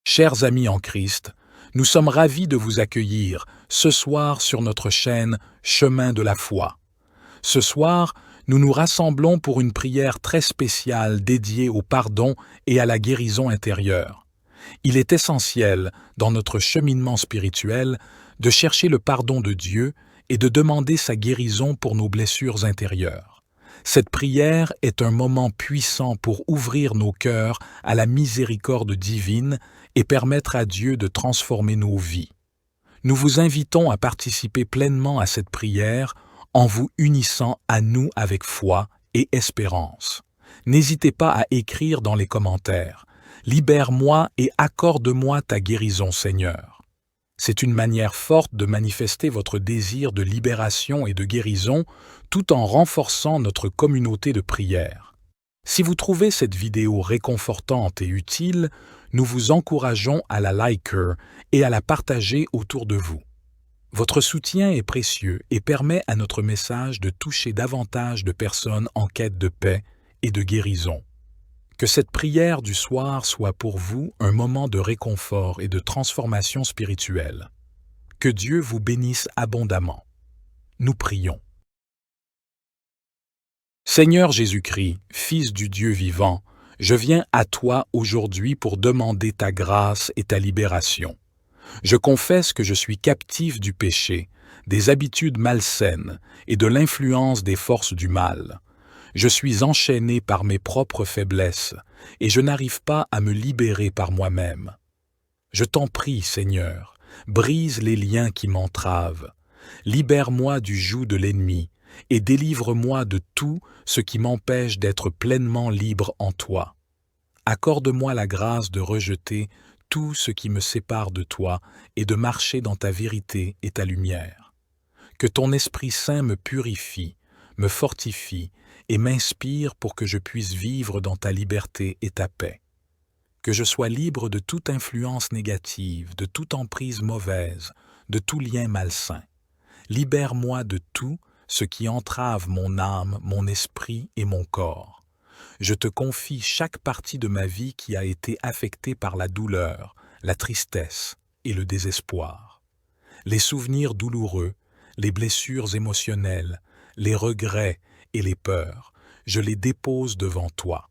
Chers amis en Christ, nous sommes ravis de vous accueillir ce soir sur notre chaîne Chemin de la foi. Ce soir, nous nous rassemblons pour une prière très spéciale dédiée au pardon et à la guérison intérieure. Il est essentiel, dans notre cheminement spirituel, de chercher le pardon de Dieu et de demander sa guérison pour nos blessures intérieures. Cette prière est un moment puissant pour ouvrir nos cœurs à la miséricorde divine et permettre à Dieu de transformer nos vies. Nous vous invitons à participer pleinement à cette prière en vous unissant à nous avec foi et espérance. N'hésitez pas à écrire dans les commentaires « Libère-moi et accorde-moi ta guérison, Seigneur ». C'est une manière forte de manifester votre désir de libération et de guérison tout en renforçant notre communauté de prière. Si vous trouvez cette vidéo réconfortante et utile, nous vous encourageons à la liker et à la partager autour de vous. Votre soutien est précieux et permet à notre message de toucher davantage de personnes en quête de paix et de guérison. Que cette prière du soir soit pour vous un moment de réconfort et de transformation spirituelle. Que Dieu vous bénisse abondamment. Nous prions. Seigneur Jésus-Christ, Fils du Dieu vivant, je viens à toi aujourd'hui pour demander ta grâce et ta libération. Je confesse que je suis captif du péché, des habitudes malsaines et de l'influence des forces du mal. Je suis enchaîné par mes propres faiblesses et je n'arrive pas à me libérer par moi-même. Je t'en prie, Seigneur, brise les liens qui m'entravent. Libère-moi du joug de l'ennemi et délivre-moi de tout ce qui m'empêche d'être pleinement libre en toi. Accorde-moi la grâce de rejeter tout ce qui me sépare de toi et de marcher dans ta vérité et ta lumière. Que ton Esprit Saint me purifie, me fortifie et m'inspire pour que je puisse vivre dans ta liberté et ta paix. Que je sois libre de toute influence négative, de toute emprise mauvaise, de tout lien malsain. Libère-moi de tout ce qui entrave mon âme, mon esprit et mon corps. Je te confie chaque partie de ma vie qui a été affectée par la douleur, la tristesse et le désespoir. Les souvenirs douloureux, les blessures émotionnelles, les regrets et les peurs, je les dépose devant toi.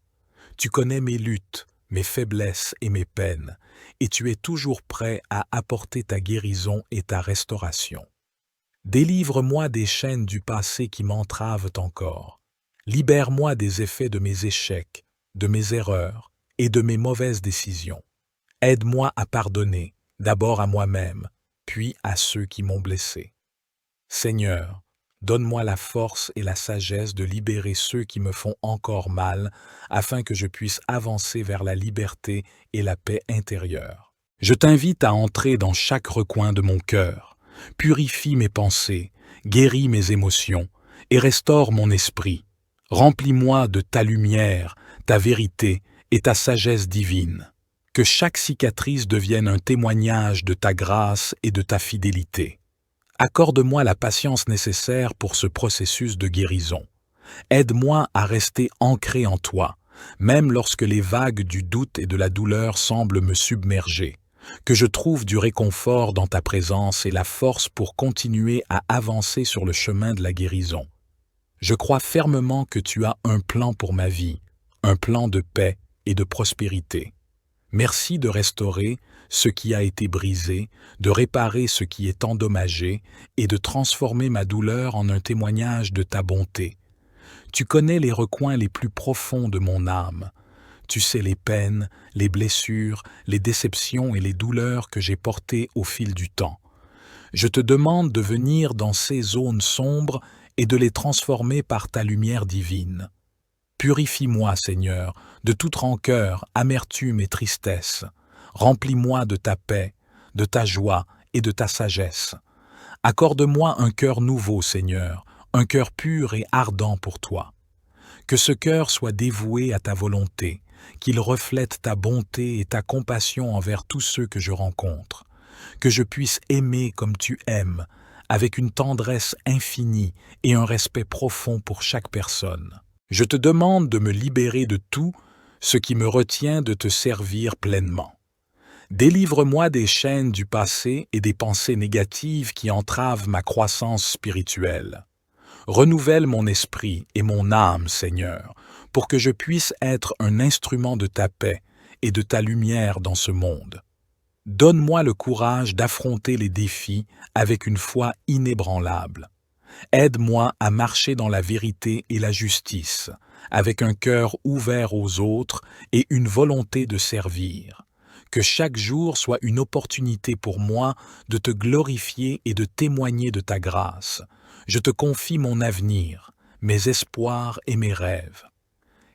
Tu connais mes luttes, mes faiblesses et mes peines, et tu es toujours prêt à apporter ta guérison et ta restauration. Délivre-moi des chaînes du passé qui m'entravent encore. Libère-moi des effets de mes échecs, de mes erreurs et de mes mauvaises décisions. Aide-moi à pardonner, d'abord à moi-même, puis à ceux qui m'ont blessé. Seigneur, donne-moi la force et la sagesse de libérer ceux qui me font encore mal, afin que je puisse avancer vers la liberté et la paix intérieure. Je t'invite à entrer dans chaque recoin de mon cœur. Purifie mes pensées, guéris mes émotions et restaure mon esprit. Remplis-moi de ta lumière, ta vérité et ta sagesse divine. Que chaque cicatrice devienne un témoignage de ta grâce et de ta fidélité. Accorde-moi la patience nécessaire pour ce processus de guérison. Aide-moi à rester ancré en toi, même lorsque les vagues du doute et de la douleur semblent me submerger. Que je trouve du réconfort dans ta présence et la force pour continuer à avancer sur le chemin de la guérison. Je crois fermement que tu as un plan pour ma vie, un plan de paix et de prospérité. Merci de restaurer ce qui a été brisé, de réparer ce qui est endommagé et de transformer ma douleur en un témoignage de ta bonté. Tu connais les recoins les plus profonds de mon âme. Tu sais les peines, les blessures, les déceptions et les douleurs que j'ai portées au fil du temps. Je te demande de venir dans ces zones sombres et de les transformer par ta lumière divine. Purifie-moi, Seigneur, de toute rancœur, amertume et tristesse. Remplis-moi de ta paix, de ta joie et de ta sagesse. Accorde-moi un cœur nouveau, Seigneur, un cœur pur et ardent pour toi. Que ce cœur soit dévoué à ta volonté, qu'il reflète ta bonté et ta compassion envers tous ceux que je rencontre. Que je puisse aimer comme tu aimes, avec une tendresse infinie et un respect profond pour chaque personne. Je te demande de me libérer de tout ce qui me retient de te servir pleinement. Délivre-moi des chaînes du passé et des pensées négatives qui entravent ma croissance spirituelle. Renouvelle mon esprit et mon âme, Seigneur, pour que je puisse être un instrument de ta paix et de ta lumière dans ce monde. Donne-moi le courage d'affronter les défis avec une foi inébranlable. Aide-moi à marcher dans la vérité et la justice, avec un cœur ouvert aux autres et une volonté de servir. Que chaque jour soit une opportunité pour moi de te glorifier et de témoigner de ta grâce. Je te confie mon avenir, mes espoirs et mes rêves.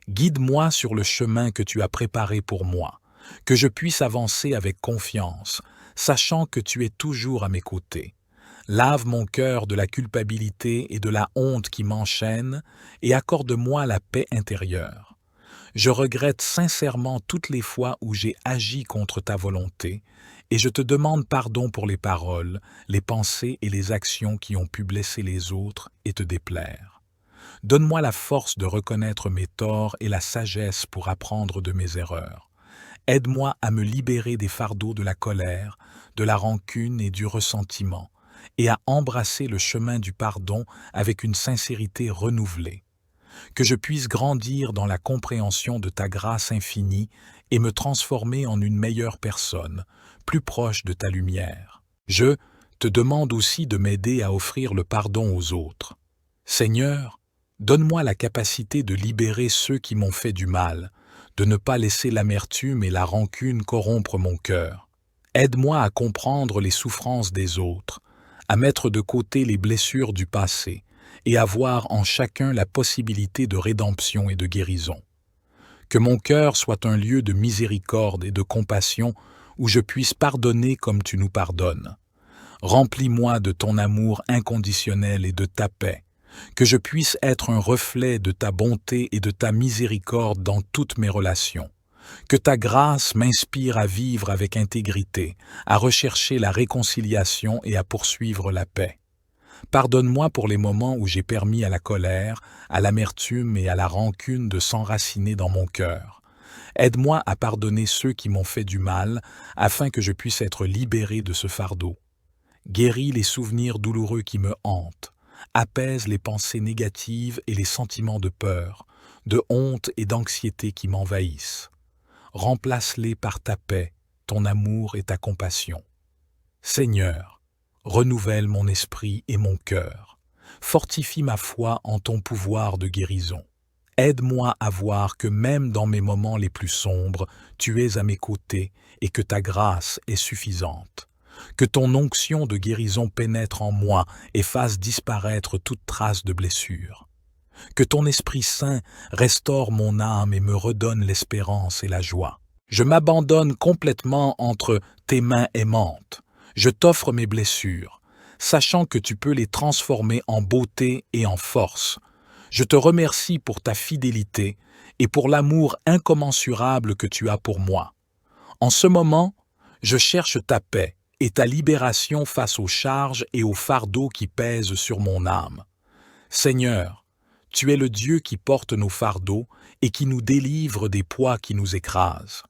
Guide-moi sur le chemin que tu as préparé pour moi, que je puisse avancer avec confiance, sachant que tu es toujours à mes côtés. Lave mon cœur de la culpabilité et de la honte qui m'enchaînent et accorde-moi la paix intérieure. Je regrette sincèrement toutes les fois où j'ai agi contre ta volonté et je te demande pardon pour les paroles, les pensées et les actions qui ont pu blesser les autres et te déplaire. Donne-moi la force de reconnaître mes torts et la sagesse pour apprendre de mes erreurs. Aide-moi à me libérer des fardeaux de la colère, de la rancune et du ressentiment, et à embrasser le chemin du pardon avec une sincérité renouvelée. Que je puisse grandir dans la compréhension de ta grâce infinie et me transformer en une meilleure personne, plus proche de ta lumière. Je te demande aussi de m'aider à offrir le pardon aux autres. Seigneur, donne-moi la capacité de libérer ceux qui m'ont fait du mal, de ne pas laisser l'amertume et la rancune corrompre mon cœur. Aide-moi à comprendre les souffrances des autres, à mettre de côté les blessures du passé et à voir en chacun la possibilité de rédemption et de guérison. Que mon cœur soit un lieu de miséricorde et de compassion où je puisse pardonner comme tu nous pardonnes. Remplis-moi de ton amour inconditionnel et de ta paix, que je puisse être un reflet de ta bonté et de ta miséricorde dans toutes mes relations. Que ta grâce m'inspire à vivre avec intégrité, à rechercher la réconciliation et à poursuivre la paix. Pardonne-moi pour les moments où j'ai permis à la colère, à l'amertume et à la rancune de s'enraciner dans mon cœur. Aide-moi à pardonner ceux qui m'ont fait du mal, afin que je puisse être libéré de ce fardeau. Guéris les souvenirs douloureux qui me hantent. Apaise les pensées négatives et les sentiments de peur, de honte et d'anxiété qui m'envahissent. Remplace-les par ta paix, ton amour et ta compassion. Seigneur, renouvelle mon esprit et mon cœur. Fortifie ma foi en ton pouvoir de guérison. Aide-moi à voir que même dans mes moments les plus sombres, tu es à mes côtés et que ta grâce est suffisante. Que ton onction de guérison pénètre en moi et fasse disparaître toute trace de blessure. Que ton Esprit Saint restaure mon âme et me redonne l'espérance et la joie. Je m'abandonne complètement entre tes mains aimantes. Je t'offre mes blessures, sachant que tu peux les transformer en beauté et en force. Je te remercie pour ta fidélité et pour l'amour incommensurable que tu as pour moi. En ce moment, je cherche ta paix et ta libération face aux charges et aux fardeaux qui pèsent sur mon âme. Seigneur, tu es le Dieu qui porte nos fardeaux et qui nous délivre des poids qui nous écrasent.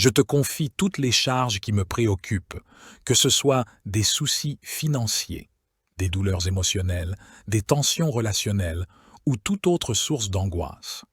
Je te confie toutes les charges qui me préoccupent, que ce soit des soucis financiers, des douleurs émotionnelles, des tensions relationnelles ou toute autre source d'angoisse.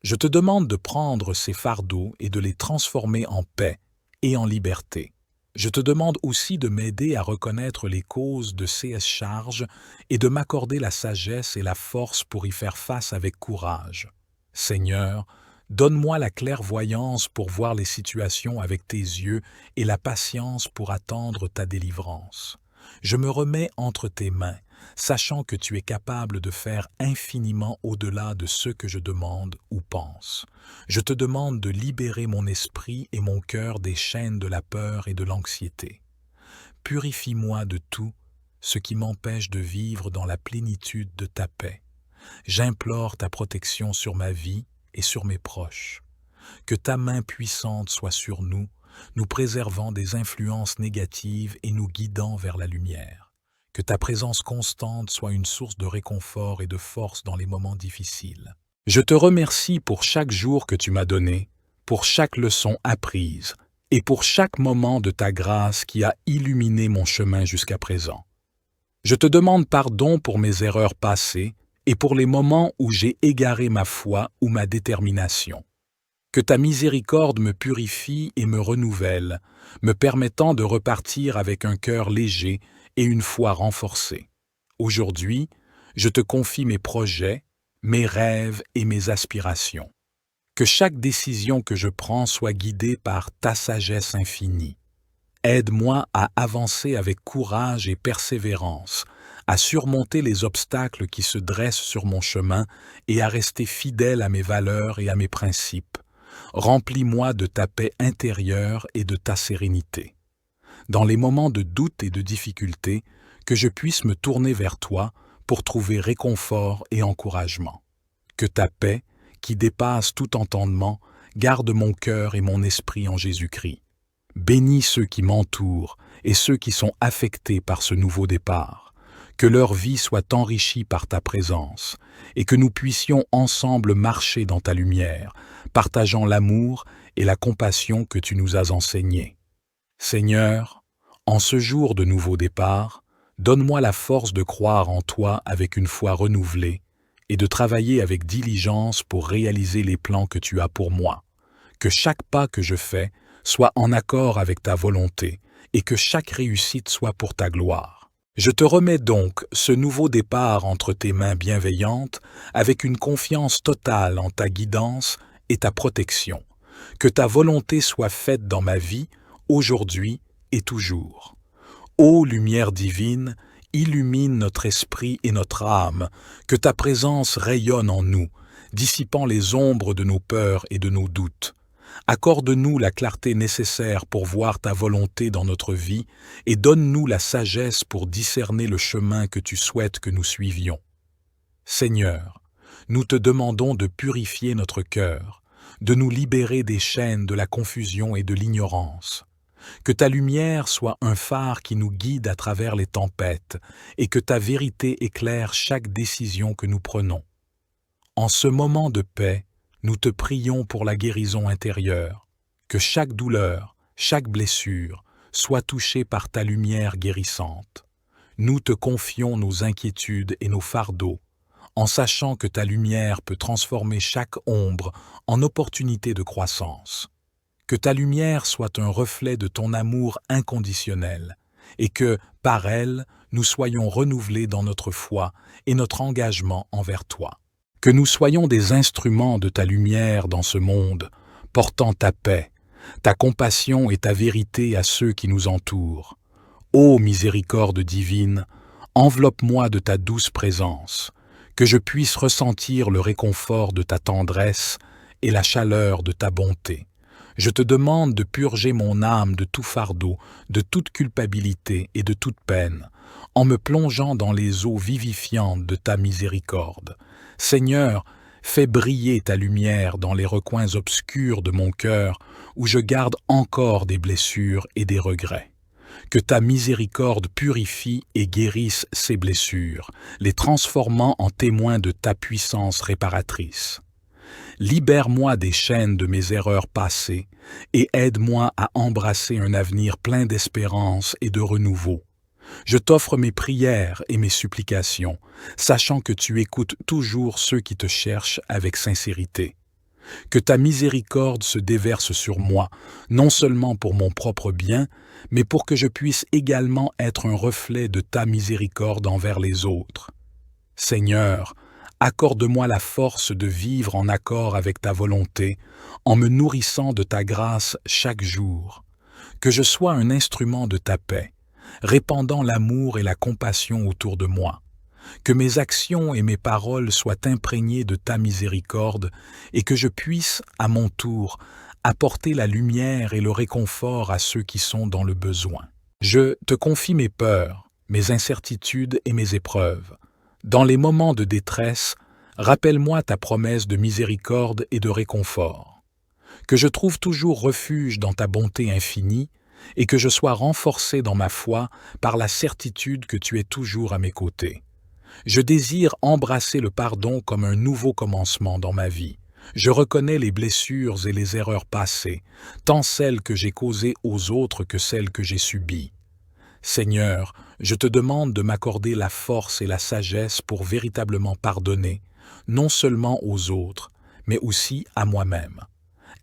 Je te demande de prendre ces fardeaux et de les transformer en paix et en liberté. Je te demande aussi de m'aider à reconnaître les causes de ces charges et de m'accorder la sagesse et la force pour y faire face avec courage. Seigneur, donne-moi la clairvoyance pour voir les situations avec tes yeux et la patience pour attendre ta délivrance. Je me remets entre tes mains, sachant que tu es capable de faire infiniment au-delà de ce que je demande ou pense. Je te demande de libérer mon esprit et mon cœur des chaînes de la peur et de l'anxiété. Purifie-moi de tout ce qui m'empêche de vivre dans la plénitude de ta paix. J'implore ta protection sur ma vie et sur mes proches. Que ta main puissante soit sur nous, nous préservant des influences négatives et nous guidant vers la lumière. Que ta présence constante soit une source de réconfort et de force dans les moments difficiles. Je te remercie pour chaque jour que tu m'as donné, pour chaque leçon apprise et pour chaque moment de ta grâce qui a illuminé mon chemin jusqu'à présent. Je te demande pardon pour mes erreurs passées et pour les moments où j'ai égaré ma foi ou ma détermination. Que ta miséricorde me purifie et me renouvelle, me permettant de repartir avec un cœur léger et une foi renforcée. Aujourd'hui, je te confie mes projets, mes rêves et mes aspirations. Que chaque décision que je prends soit guidée par ta sagesse infinie. Aide-moi à avancer avec courage et persévérance, à surmonter les obstacles qui se dressent sur mon chemin et à rester fidèle à mes valeurs et à mes principes. Remplis-moi de ta paix intérieure et de ta sérénité. Dans les moments de doute et de difficulté, que je puisse me tourner vers toi pour trouver réconfort et encouragement. Que ta paix, qui dépasse tout entendement, garde mon cœur et mon esprit en Jésus-Christ. Bénis ceux qui m'entourent et ceux qui sont affectés par ce nouveau départ. Que leur vie soit enrichie par ta présence et que nous puissions ensemble marcher dans ta lumière, partageant l'amour et la compassion que tu nous as enseignés. Seigneur, en ce jour de nouveau départ, donne-moi la force de croire en toi avec une foi renouvelée et de travailler avec diligence pour réaliser les plans que tu as pour moi. Que chaque pas que je fais soit en accord avec ta volonté et que chaque réussite soit pour ta gloire. Je te remets donc ce nouveau départ entre tes mains bienveillantes avec une confiance totale en ta guidance et ta protection. Que ta volonté soit faite dans ma vie, aujourd'hui et toujours. Ô lumière divine, illumine notre esprit et notre âme, que ta présence rayonne en nous, dissipant les ombres de nos peurs et de nos doutes. Accorde-nous la clarté nécessaire pour voir ta volonté dans notre vie et donne-nous la sagesse pour discerner le chemin que tu souhaites que nous suivions. Seigneur, nous te demandons de purifier notre cœur, de nous libérer des chaînes de la confusion et de l'ignorance. Que ta lumière soit un phare qui nous guide à travers les tempêtes et que ta vérité éclaire chaque décision que nous prenons. En ce moment de paix, nous te prions pour la guérison intérieure, que chaque douleur, chaque blessure soit touchée par ta lumière guérissante. Nous te confions nos inquiétudes et nos fardeaux, en sachant que ta lumière peut transformer chaque ombre en opportunité de croissance. Que ta lumière soit un reflet de ton amour inconditionnel et que, par elle, nous soyons renouvelés dans notre foi et notre engagement envers toi. Que nous soyons des instruments de ta lumière dans ce monde, portant ta paix, ta compassion et ta vérité à ceux qui nous entourent. Ô miséricorde divine, enveloppe-moi de ta douce présence, que je puisse ressentir le réconfort de ta tendresse et la chaleur de ta bonté. Je te demande de purger mon âme de tout fardeau, de toute culpabilité et de toute peine, en me plongeant dans les eaux vivifiantes de ta miséricorde. Seigneur, fais briller ta lumière dans les recoins obscurs de mon cœur, où je garde encore des blessures et des regrets. Que ta miséricorde purifie et guérisse ces blessures, les transformant en témoins de ta puissance réparatrice. Libère-moi des chaînes de mes erreurs passées et aide-moi à embrasser un avenir plein d'espérance et de renouveau. Je t'offre mes prières et mes supplications, sachant que tu écoutes toujours ceux qui te cherchent avec sincérité. Que ta miséricorde se déverse sur moi, non seulement pour mon propre bien, mais pour que je puisse également être un reflet de ta miséricorde envers les autres. Seigneur, accorde-moi la force de vivre en accord avec ta volonté, en me nourrissant de ta grâce chaque jour. Que je sois un instrument de ta paix, répandant l'amour et la compassion autour de moi. Que mes actions et mes paroles soient imprégnées de ta miséricorde et que je puisse, à mon tour, apporter la lumière et le réconfort à ceux qui sont dans le besoin. Je te confie mes peurs, mes incertitudes et mes épreuves. Dans les moments de détresse, rappelle-moi ta promesse de miséricorde et de réconfort. Que je trouve toujours refuge dans ta bonté infinie et que je sois renforcé dans ma foi par la certitude que tu es toujours à mes côtés. Je désire embrasser le pardon comme un nouveau commencement dans ma vie, Je reconnais les blessures et les erreurs passées, tant celles que j'ai causées aux autres que celles que j'ai subies. Seigneur, je te demande de m'accorder la force et la sagesse pour véritablement pardonner, non seulement aux autres, mais aussi à moi-même.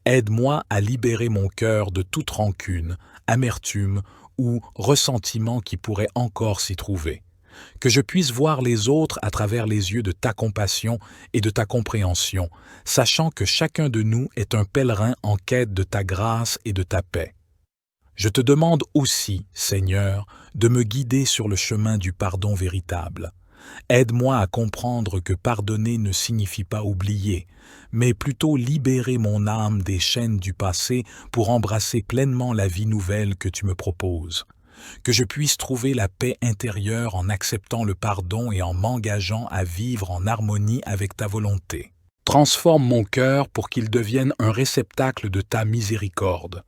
Aide-moi à libérer mon cœur de toute rancune, amertume ou ressentiment qui pourrait encore s'y trouver. Que je puisse voir les autres à travers les yeux de ta compassion et de ta compréhension, sachant que chacun de nous est un pèlerin en quête de ta grâce et de ta paix. Je te demande aussi, Seigneur, de me guider sur le chemin du pardon véritable. Aide-moi à comprendre que pardonner ne signifie pas oublier, mais plutôt libérer mon âme des chaînes du passé pour embrasser pleinement la vie nouvelle que tu me proposes. Que je puisse trouver la paix intérieure en acceptant le pardon et en m'engageant à vivre en harmonie avec ta volonté. Transforme mon cœur pour qu'il devienne un réceptacle de ta miséricorde.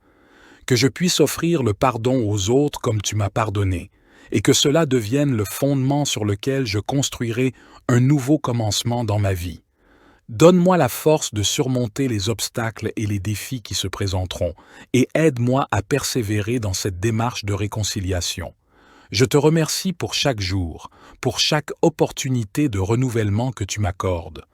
Que je puisse offrir le pardon aux autres comme tu m'as pardonné, et que cela devienne le fondement sur lequel je construirai un nouveau commencement dans ma vie. Donne-moi la force de surmonter les obstacles et les défis qui se présenteront, et aide-moi à persévérer dans cette démarche de réconciliation. Je te remercie pour chaque jour, pour chaque opportunité de renouvellement que tu m'accordes.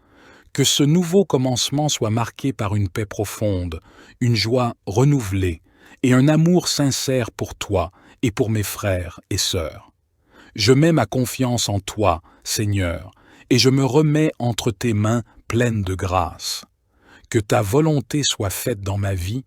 Que ce nouveau commencement soit marqué par une paix profonde, une joie renouvelée, et un amour sincère pour toi et pour mes frères et sœurs. Je mets ma confiance en toi, Seigneur, et je me remets entre tes mains pleines de grâce. Que ta volonté soit faite dans ma vie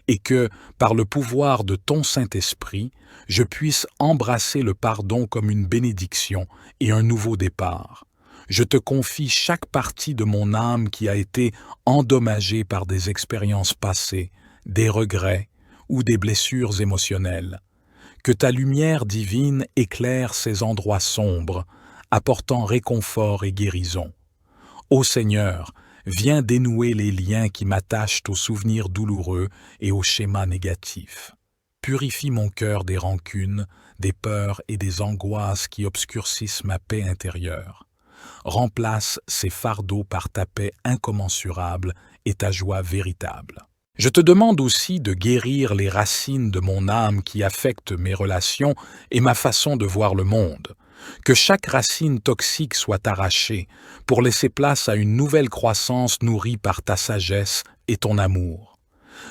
et que, par le pouvoir de ton Saint-Esprit, je puisse embrasser le pardon comme une bénédiction et un nouveau départ. Je te confie chaque partie de mon âme qui a été endommagée par des expériences passées, des regrets, ou des blessures émotionnelles. Que ta lumière divine éclaire ces endroits sombres, apportant réconfort et guérison. Ô Seigneur, viens dénouer les liens qui m'attachent aux souvenirs douloureux et aux schémas négatifs. Purifie mon cœur des rancunes, des peurs et des angoisses qui obscurcissent ma paix intérieure. Remplace ces fardeaux par ta paix incommensurable et ta joie véritable. Je te demande aussi de guérir les racines de mon âme qui affectent mes relations et ma façon de voir le monde. Que chaque racine toxique soit arrachée pour laisser place à une nouvelle croissance nourrie par ta sagesse et ton amour.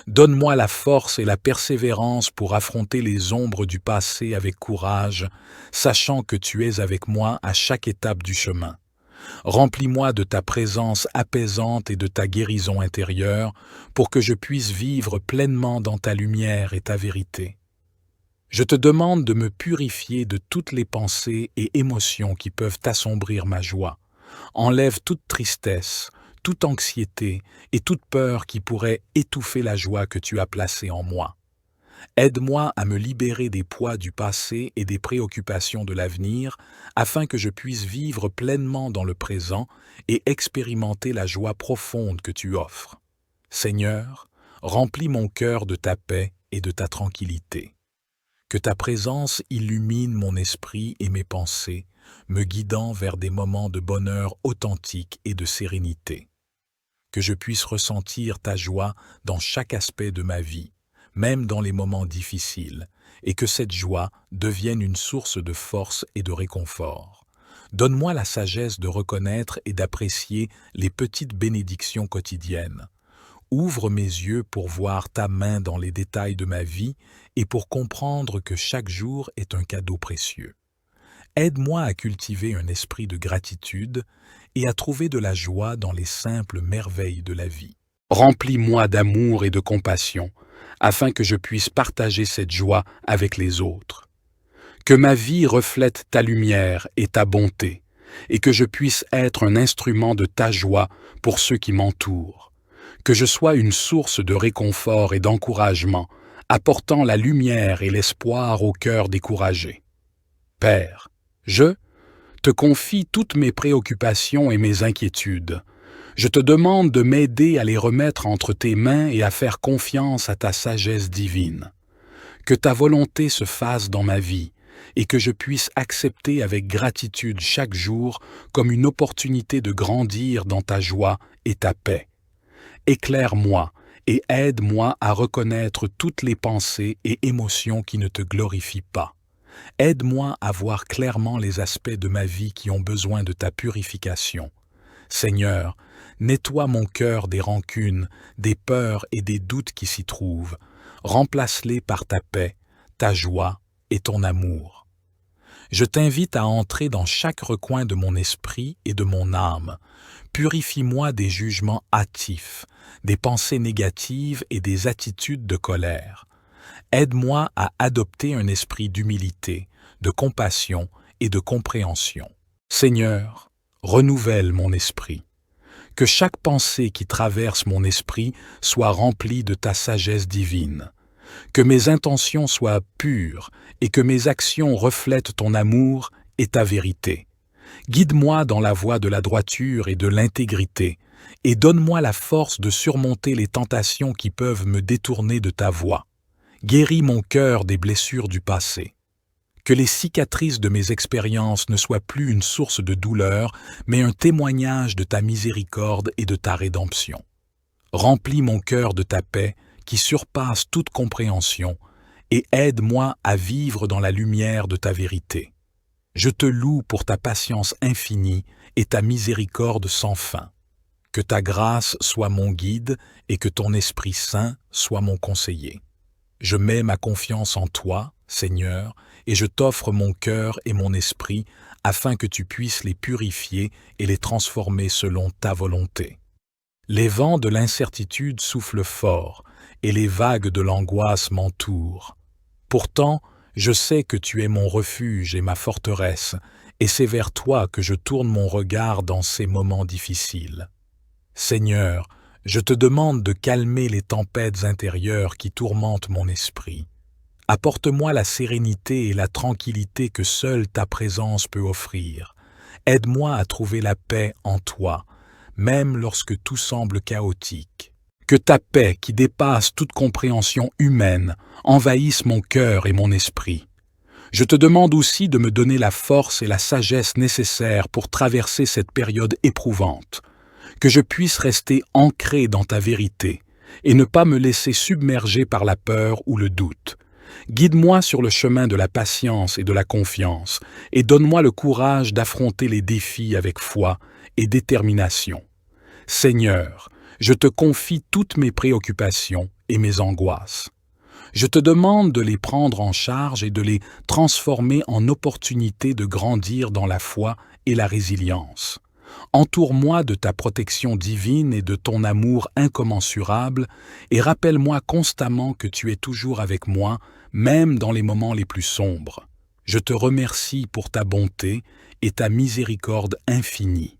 Donne-moi la force et la persévérance pour affronter les ombres du passé avec courage, sachant que tu es avec moi à chaque étape du chemin. Remplis-moi de ta présence apaisante et de ta guérison intérieure pour que je puisse vivre pleinement dans ta lumière et ta vérité. Je te demande de me purifier de toutes les pensées et émotions qui peuvent assombrir ma joie. Enlève toute tristesse, toute anxiété et toute peur qui pourrait étouffer la joie que tu as placée en moi. Aide-moi à me libérer des poids du passé et des préoccupations de l'avenir afin que je puisse vivre pleinement dans le présent et expérimenter la joie profonde que tu offres. Seigneur, remplis mon cœur de ta paix et de ta tranquillité. Que ta présence illumine mon esprit et mes pensées, me guidant vers des moments de bonheur authentique et de sérénité. Que je puisse ressentir ta joie dans chaque aspect de ma vie, même dans les moments difficiles, et que cette joie devienne une source de force et de réconfort. Donne-moi la sagesse de reconnaître et d'apprécier les petites bénédictions quotidiennes. Ouvre mes yeux pour voir ta main dans les détails de ma vie et pour comprendre que chaque jour est un cadeau précieux. Aide-moi à cultiver un esprit de gratitude et à trouver de la joie dans les simples merveilles de la vie. Remplis-moi d'amour et de compassion, afin que je puisse partager cette joie avec les autres. Que ma vie reflète ta lumière et ta bonté, et que je puisse être un instrument de ta joie pour ceux qui m'entourent. Que je sois une source de réconfort et d'encouragement, apportant la lumière et l'espoir au cœur découragé. Père, je te confie toutes mes préoccupations et mes inquiétudes. Je te demande de m'aider à les remettre entre tes mains et à faire confiance à ta sagesse divine. Que ta volonté se fasse dans ma vie et que je puisse accepter avec gratitude chaque jour comme une opportunité de grandir dans ta joie et ta paix. Éclaire-moi et aide-moi à reconnaître toutes les pensées et émotions qui ne te glorifient pas. Aide-moi à voir clairement les aspects de ma vie qui ont besoin de ta purification. Seigneur, nettoie mon cœur des rancunes, des peurs et des doutes qui s'y trouvent. Remplace-les par ta paix, ta joie et ton amour. Je t'invite à entrer dans chaque recoin de mon esprit et de mon âme. Purifie-moi des jugements hâtifs, des pensées négatives et des attitudes de colère. Aide-moi à adopter un esprit d'humilité, de compassion et de compréhension. Seigneur, renouvelle mon esprit. Que chaque pensée qui traverse mon esprit soit remplie de ta sagesse divine. Que mes intentions soient pures et que mes actions reflètent ton amour et ta vérité. Guide-moi dans la voie de la droiture et de l'intégrité, et donne-moi la force de surmonter les tentations qui peuvent me détourner de ta voie. Guéris mon cœur des blessures du passé. Que les cicatrices de mes expériences ne soient plus une source de douleur, mais un témoignage de ta miséricorde et de ta rédemption. Remplis mon cœur de ta paix qui surpasse toute compréhension, et aide-moi à vivre dans la lumière de ta vérité. Je te loue pour ta patience infinie et ta miséricorde sans fin. Que ta grâce soit mon guide et que ton Esprit Saint soit mon conseiller. Je mets ma confiance en toi, Seigneur, et je t'offre mon cœur et mon esprit afin que tu puisses les purifier et les transformer selon ta volonté. Les vents de l'incertitude soufflent fort, et les vagues de l'angoisse m'entourent. Pourtant, je sais que tu es mon refuge et ma forteresse, et c'est vers toi que je tourne mon regard dans ces moments difficiles. Seigneur, je te demande de calmer les tempêtes intérieures qui tourmentent mon esprit. Apporte-moi la sérénité et la tranquillité que seule ta présence peut offrir. Aide-moi à trouver la paix en toi, même lorsque tout semble chaotique. Que ta paix, qui dépasse toute compréhension humaine, envahisse mon cœur et mon esprit. Je te demande aussi de me donner la force et la sagesse nécessaires pour traverser cette période éprouvante. Que je puisse rester ancré dans ta vérité et ne pas me laisser submerger par la peur ou le doute. Guide-moi sur le chemin de la patience et de la confiance et donne-moi le courage d'affronter les défis avec foi et détermination. Seigneur, je te confie toutes mes préoccupations et mes angoisses. Je te demande de les prendre en charge et de les transformer en opportunités de grandir dans la foi et la résilience. Entoure-moi de ta protection divine et de ton amour incommensurable et rappelle-moi constamment que tu es toujours avec moi, même dans les moments les plus sombres. Je te remercie pour ta bonté et ta miséricorde infinie.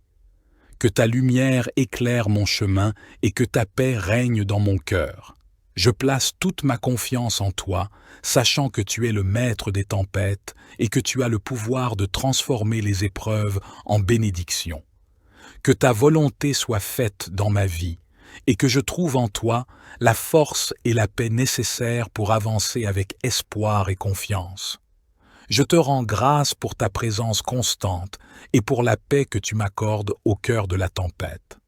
Que ta lumière éclaire mon chemin et que ta paix règne dans mon cœur. Je place toute ma confiance en toi, sachant que tu es le maître des tempêtes et que tu as le pouvoir de transformer les épreuves en bénédictions. Que ta volonté soit faite dans ma vie et que je trouve en toi la force et la paix nécessaires pour avancer avec espoir et confiance. Je te rends grâce pour ta présence constante et pour la paix que tu m'accordes au cœur de la tempête.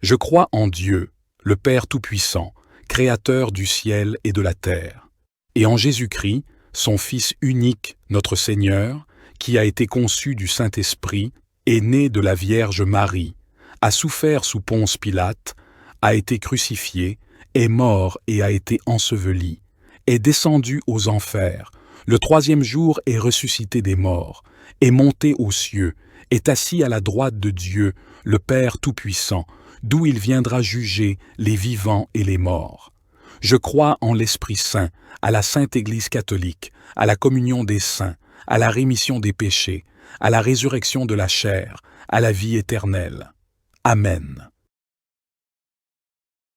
Je crois en Dieu, le Père Tout-Puissant, Créateur du ciel et de la terre, et en Jésus-Christ, son Fils unique, notre Seigneur, qui a été conçu du Saint-Esprit, est né de la Vierge Marie, a souffert sous Ponce Pilate, a été crucifié, est mort et a été enseveli, est descendu aux enfers, le troisième jour est ressuscité des morts, est monté aux cieux, est assis à la droite de Dieu, le Père Tout-Puissant, d'où il viendra juger les vivants et les morts. Je crois en l'Esprit Saint, à la Sainte Église catholique, à la communion des saints, à la rémission des péchés, à la résurrection de la chair, à la vie éternelle. Amen.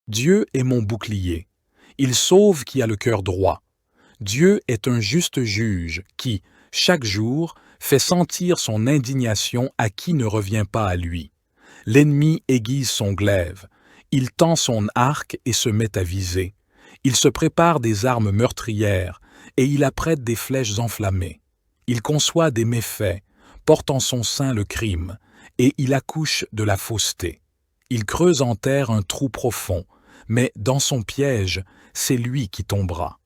Dieu est mon bouclier. Il sauve qui a le cœur droit. Dieu est un juste juge qui, chaque jour, fait sentir son indignation à qui ne revient pas à lui. L'ennemi aiguise son glaive. Il tend son arc et se met à viser. Il se prépare des armes meurtrières et il apprête des flèches enflammées. Il conçoit des méfaits, porte en son sein le crime, et il accouche de la fausseté. Il creuse en terre un trou profond, mais dans son piège, c'est lui qui tombera.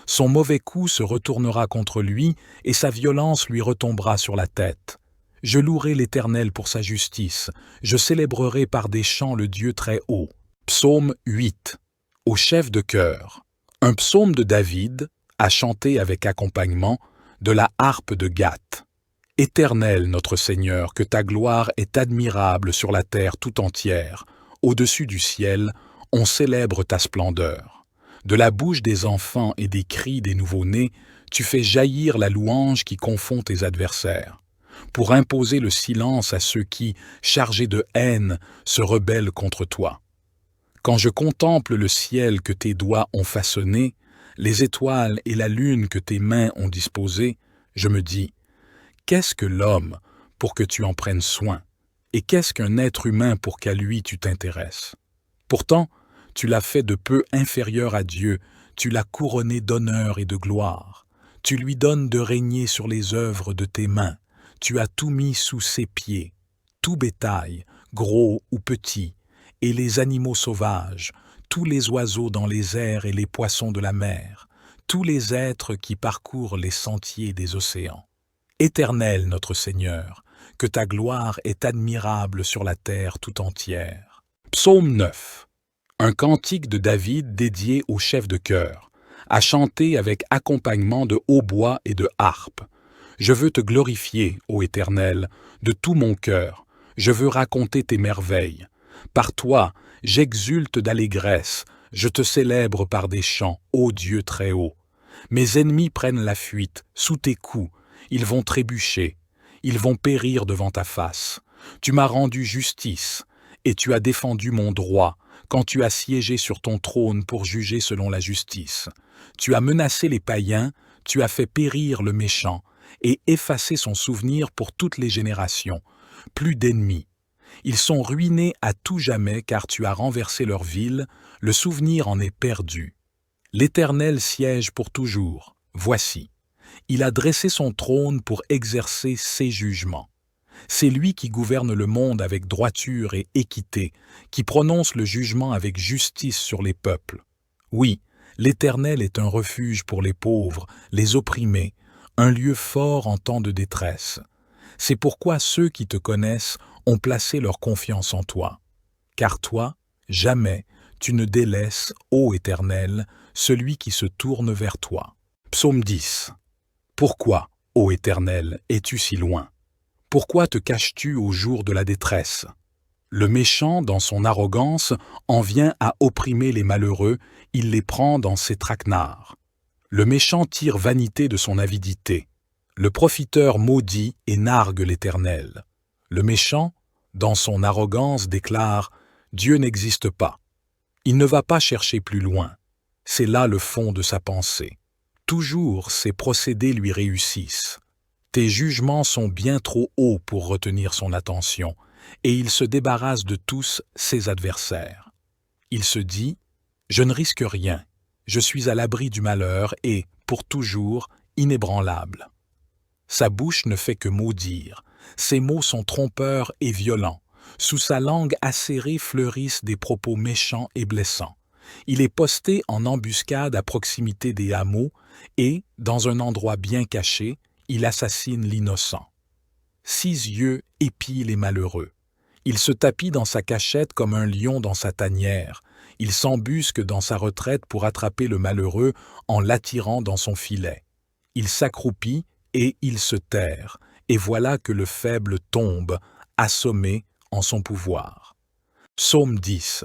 Son mauvais coup se retournera contre lui, et sa violence lui retombera sur la tête. Je louerai l'Éternel pour sa justice, je célébrerai par des chants le Dieu très haut. Psaume 8. Au chef de chœur. Un psaume de David, à chanter avec accompagnement, de la harpe de Gath. Éternel notre Seigneur, que ta gloire est admirable sur la terre tout entière. Au-dessus du ciel, on célèbre ta splendeur. De la bouche des enfants et des cris des nouveau-nés, tu fais jaillir la louange qui confond tes adversaires, pour imposer le silence à ceux qui, chargés de haine, se rebellent contre toi. Quand je contemple le ciel que tes doigts ont façonné, les étoiles et la lune que tes mains ont disposées, je me dis, qu'est-ce que l'homme pour que tu en prennes soin? Et qu'est-ce qu'un être humain pour qu'à lui tu t'intéresses? Pourtant, tu l'as fait de peu inférieur à Dieu, tu l'as couronné d'honneur et de gloire. Tu lui donnes de régner sur les œuvres de tes mains, tu as tout mis sous ses pieds, tout bétail, gros ou petit, et les animaux sauvages, tous les oiseaux dans les airs et les poissons de la mer, tous les êtres qui parcourent les sentiers des océans. Éternel notre Seigneur, que ta gloire est admirable sur la terre tout entière. Psaume 9. Un cantique de David dédié au chef de chœur, à chanter avec accompagnement de hautbois et de harpe. Je veux te glorifier, ô Éternel, de tout mon cœur. Je veux raconter tes merveilles. Par toi, j'exulte d'allégresse. Je te célèbre par des chants, ô Dieu très haut. Mes ennemis prennent la fuite, sous tes coups. Ils vont trébucher, ils vont périr devant ta face. Tu m'as rendu justice, et tu as défendu mon droit, quand tu as siégé sur ton trône pour juger selon la justice. Tu as menacé les païens, tu as fait périr le méchant, et effacé son souvenir pour toutes les générations. Plus d'ennemis. Ils sont ruinés à tout jamais, car tu as renversé leur ville, le souvenir en est perdu. L'Éternel siège pour toujours, voici. Il a dressé son trône pour exercer ses jugements. C'est lui qui gouverne le monde avec droiture et équité, qui prononce le jugement avec justice sur les peuples. Oui, l'Éternel est un refuge pour les pauvres, les opprimés, un lieu fort en temps de détresse. C'est pourquoi ceux qui te connaissent ont placé leur confiance en toi. Car toi, jamais, tu ne délaisses, ô Éternel, celui qui se tourne vers toi. Psaume 10. Pourquoi, ô Éternel, es-tu si loin? Pourquoi te caches-tu au jour de la détresse? Le méchant, dans son arrogance, en vient à opprimer les malheureux, il les prend dans ses traquenards. Le méchant tire vanité de son avidité. Le profiteur maudit et nargue l'Éternel. Le méchant, dans son arrogance, déclare « Dieu n'existe pas ». Il ne va pas chercher plus loin. C'est là le fond de sa pensée. Toujours ses procédés lui réussissent. Tes jugements sont bien trop hauts pour retenir son attention, et il se débarrasse de tous ses adversaires. Il se dit « Je ne risque rien, je suis à l'abri du malheur et, pour toujours, inébranlable. » Sa bouche ne fait que maudire, ses mots sont trompeurs et violents, sous sa langue acérée fleurissent des propos méchants et blessants. Il est posté en embuscade à proximité des hameaux et, dans un endroit bien caché, il assassine l'innocent. 6 yeux épient les malheureux. Il se tapit dans sa cachette comme un lion dans sa tanière. Il s'embusque dans sa retraite pour attraper le malheureux en l'attirant dans son filet. Il s'accroupit et il se terre, et voilà que le faible tombe, assommé en son pouvoir. Psaume 10.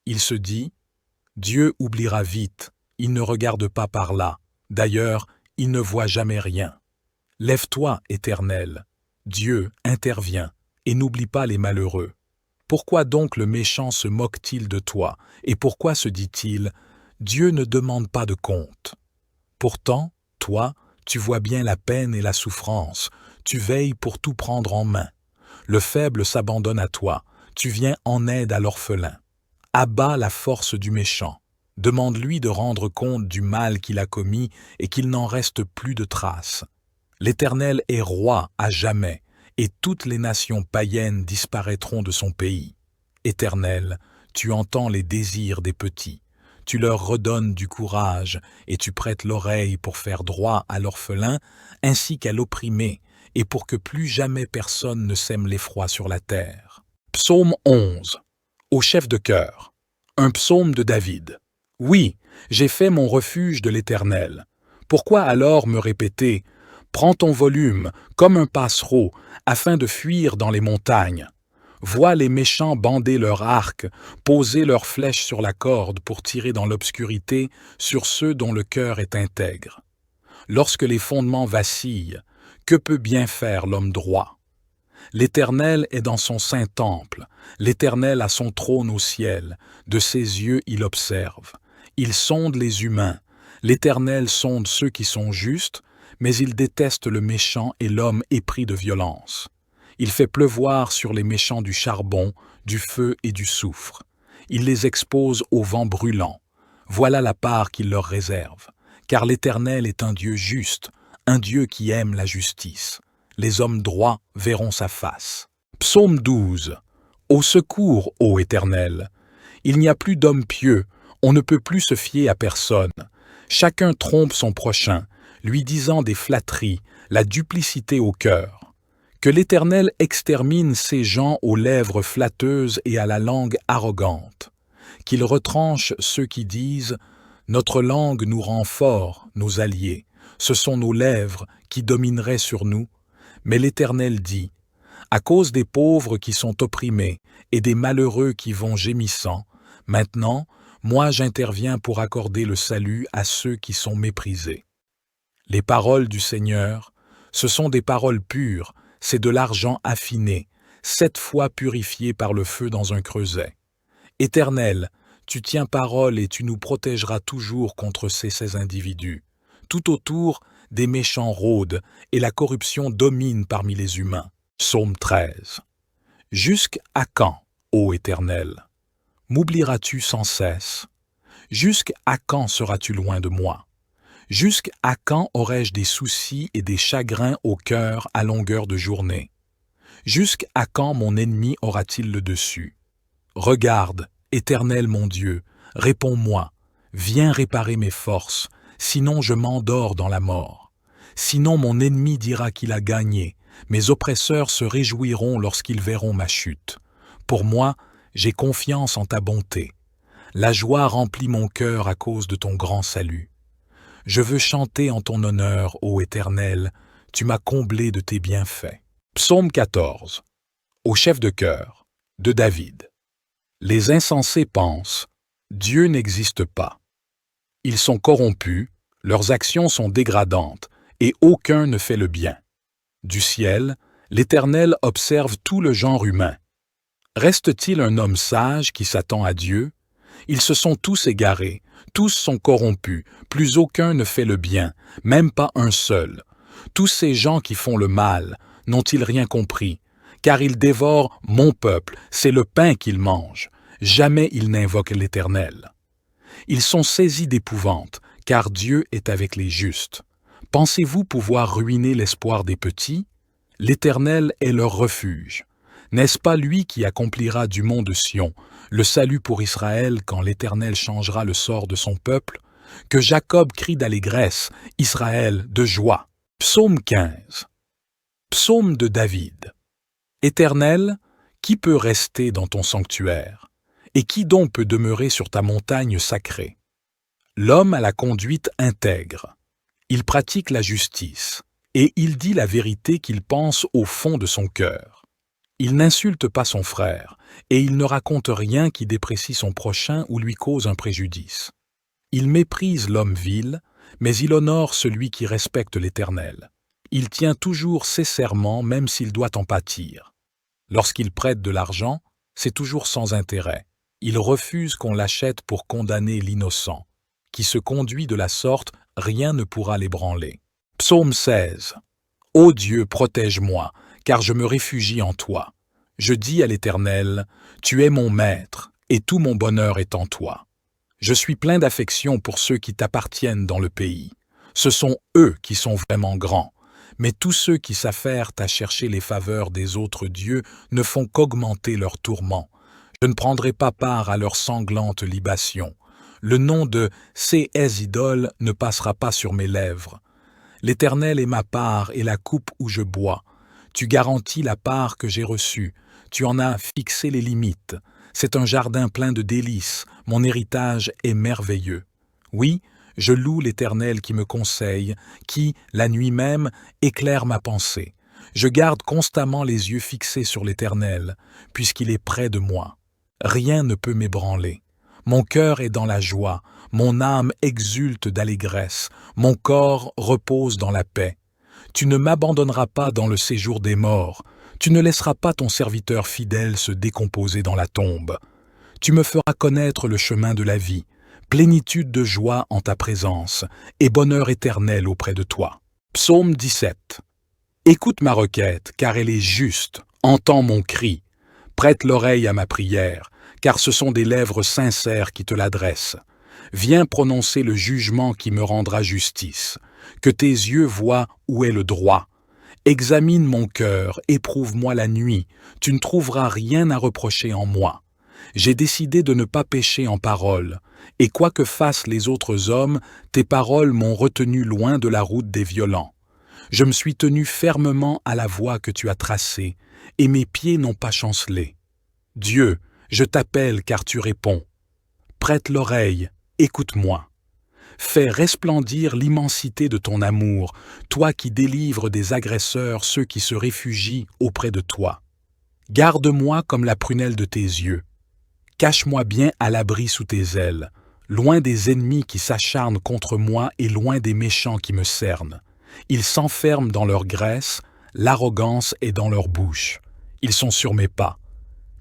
Il se dit « Dieu oubliera vite, il ne regarde pas par là, d'ailleurs, il ne voit jamais rien. Lève-toi, Éternel, Dieu intervient, et n'oublie pas les malheureux. Pourquoi donc le méchant se moque-t-il de toi, et pourquoi se dit-il « Dieu ne demande pas de compte » ? Pourtant, toi, tu vois bien la peine et la souffrance, tu veilles pour tout prendre en main. Le faible s'abandonne à toi, tu viens en aide à l'orphelin. Abat la force du méchant, demande-lui de rendre compte du mal qu'il a commis et qu'il n'en reste plus de traces. L'Éternel est roi à jamais, et toutes les nations païennes disparaîtront de son pays. Éternel, tu entends les désirs des petits. Tu leur redonnes du courage et tu prêtes l'oreille pour faire droit à l'orphelin ainsi qu'à l'opprimé et pour que plus jamais personne ne sème l'effroi sur la terre. Psaume 11. Au chef de chœur. Un psaume de David. Oui, j'ai fait mon refuge de l'Éternel. Pourquoi alors me répéter « Prends ton volume, comme un passereau, afin de fuir dans les montagnes ». Vois les méchants bander leur arc, poser leurs flèches sur la corde pour tirer dans l'obscurité sur ceux dont le cœur est intègre. Lorsque les fondements vacillent, que peut bien faire l'homme droit? L'Éternel est dans son saint temple, l'Éternel a son trône au ciel, de ses yeux il observe. Il sonde les humains, l'Éternel sonde ceux qui sont justes, mais il déteste le méchant et l'homme épris de violence. Il fait pleuvoir sur les méchants du charbon, du feu et du soufre. Il les expose au vent brûlant. Voilà la part qu'il leur réserve. Car l'Éternel est un Dieu juste, un Dieu qui aime la justice. Les hommes droits verront sa face. Psaume 12. Au secours, ô Éternel! Il n'y a plus d'hommes pieux, on ne peut plus se fier à personne. Chacun trompe son prochain, lui disant des flatteries, la duplicité au cœur. Que l'Éternel extermine ces gens aux lèvres flatteuses et à la langue arrogante. Qu'il retranche ceux qui disent « Notre langue nous rend forts, nos alliés. Ce sont nos lèvres qui domineraient sur nous. » Mais l'Éternel dit « À cause des pauvres qui sont opprimés et des malheureux qui vont gémissant, maintenant, moi j'interviens pour accorder le salut à ceux qui sont méprisés. » Les paroles du Seigneur, ce sont des paroles pures, c'est de l'argent affiné, 7 fois purifié par le feu dans un creuset. Éternel, tu tiens parole et tu nous protégeras toujours contre ces individus. Tout autour, des méchants rôdent et la corruption domine parmi les humains. Psaume 13. Jusqu'à quand, ô Éternel? M'oublieras-tu sans cesse? Jusqu'à quand seras-tu loin de moi? Jusqu'à quand aurai-je des soucis et des chagrins au cœur à longueur de journée? Jusqu'à quand mon ennemi aura-t-il le dessus? Regarde, Éternel mon Dieu, réponds-moi, viens réparer mes forces, sinon je m'endors dans la mort. Sinon mon ennemi dira qu'il a gagné, mes oppresseurs se réjouiront lorsqu'ils verront ma chute. Pour moi, j'ai confiance en ta bonté. La joie remplit mon cœur à cause de ton grand salut. Je veux chanter en ton honneur, ô Éternel, tu m'as comblé de tes bienfaits. Psaume 14. Au chef de chœur, de David. Les insensés pensent, Dieu n'existe pas. Ils sont corrompus, leurs actions sont dégradantes, et aucun ne fait le bien. Du ciel, l'Éternel observe tout le genre humain. Reste-t-il un homme sage qui s'attend à Dieu? Ils se sont tous égarés, tous sont corrompus, plus aucun ne fait le bien, même pas un seul. Tous ces gens qui font le mal, n'ont-ils rien compris? Car ils dévorent mon peuple, c'est le pain qu'ils mangent. Jamais ils n'invoquent l'Éternel. Ils sont saisis d'épouvante, car Dieu est avec les justes. Pensez-vous pouvoir ruiner l'espoir des petits? L'Éternel est leur refuge. N'est-ce pas lui qui accomplira du mont de Sion le salut pour Israël quand l'Éternel changera le sort de son peuple? Que Jacob crie d'allégresse, Israël de joie. Psaume 15. Psaume de David. Éternel, qui peut rester dans ton sanctuaire? Et qui donc peut demeurer sur ta montagne sacrée? L'homme a la conduite intègre. Il pratique la justice, et il dit la vérité qu'il pense au fond de son cœur. Il n'insulte pas son frère, et il ne raconte rien qui déprécie son prochain ou lui cause un préjudice. Il méprise l'homme vil, mais il honore celui qui respecte l'Éternel. Il tient toujours ses serments même s'il doit en pâtir. Lorsqu'il prête de l'argent, c'est toujours sans intérêt. Il refuse qu'on l'achète pour condamner l'innocent. Qui se conduit de la sorte, rien ne pourra l'ébranler. Psaume 16. Ô Dieu, protège-moi, car je me réfugie en toi. Je dis à l'Éternel, tu es mon maître, et tout mon bonheur est en toi. Je suis plein d'affection pour ceux qui t'appartiennent dans le pays. Ce sont eux qui sont vraiment grands, mais tous ceux qui s'affairent à chercher les faveurs des autres dieux ne font qu'augmenter leurs tourments. Je ne prendrai pas part à leurs sanglantes libations. Le nom de ces idoles ne passera pas sur mes lèvres. L'Éternel est ma part et la coupe où je bois. Tu garantis la part que j'ai reçue. Tu en as fixé les limites. C'est un jardin plein de délices. Mon héritage est merveilleux. Oui, je loue l'Éternel qui me conseille, qui, la nuit même, éclaire ma pensée. Je garde constamment les yeux fixés sur l'Éternel, puisqu'il est près de moi. Rien ne peut m'ébranler. Mon cœur est dans la joie, mon âme exulte d'allégresse, mon corps repose dans la paix. Tu ne m'abandonneras pas dans le séjour des morts, tu ne laisseras pas ton serviteur fidèle se décomposer dans la tombe. Tu me feras connaître le chemin de la vie, plénitude de joie en ta présence, et bonheur éternel auprès de toi. Psaume 17. Écoute ma requête, car elle est juste, entends mon cri. Prête l'oreille à ma prière, car ce sont des lèvres sincères qui te l'adressent. Viens prononcer le jugement qui me rendra justice. Que tes yeux voient où est le droit. Examine mon cœur, éprouve-moi la nuit, tu ne trouveras rien à reprocher en moi. J'ai décidé de ne pas pécher en parole, et quoi que fassent les autres hommes, tes paroles m'ont retenu loin de la route des violents. Je me suis tenu fermement à la voie que tu as tracée, et mes pieds n'ont pas chancelé. Dieu, je t'appelle car tu réponds. Prête l'oreille, écoute-moi. Fais resplendir l'immensité de ton amour, toi qui délivres des agresseurs ceux qui se réfugient auprès de toi. Garde-moi comme la prunelle de tes yeux. Cache-moi bien à l'abri sous tes ailes, loin des ennemis qui s'acharnent contre moi et loin des méchants qui me cernent. Ils s'enferment dans leur graisse, l'arrogance est dans leur bouche. Ils sont sur mes pas.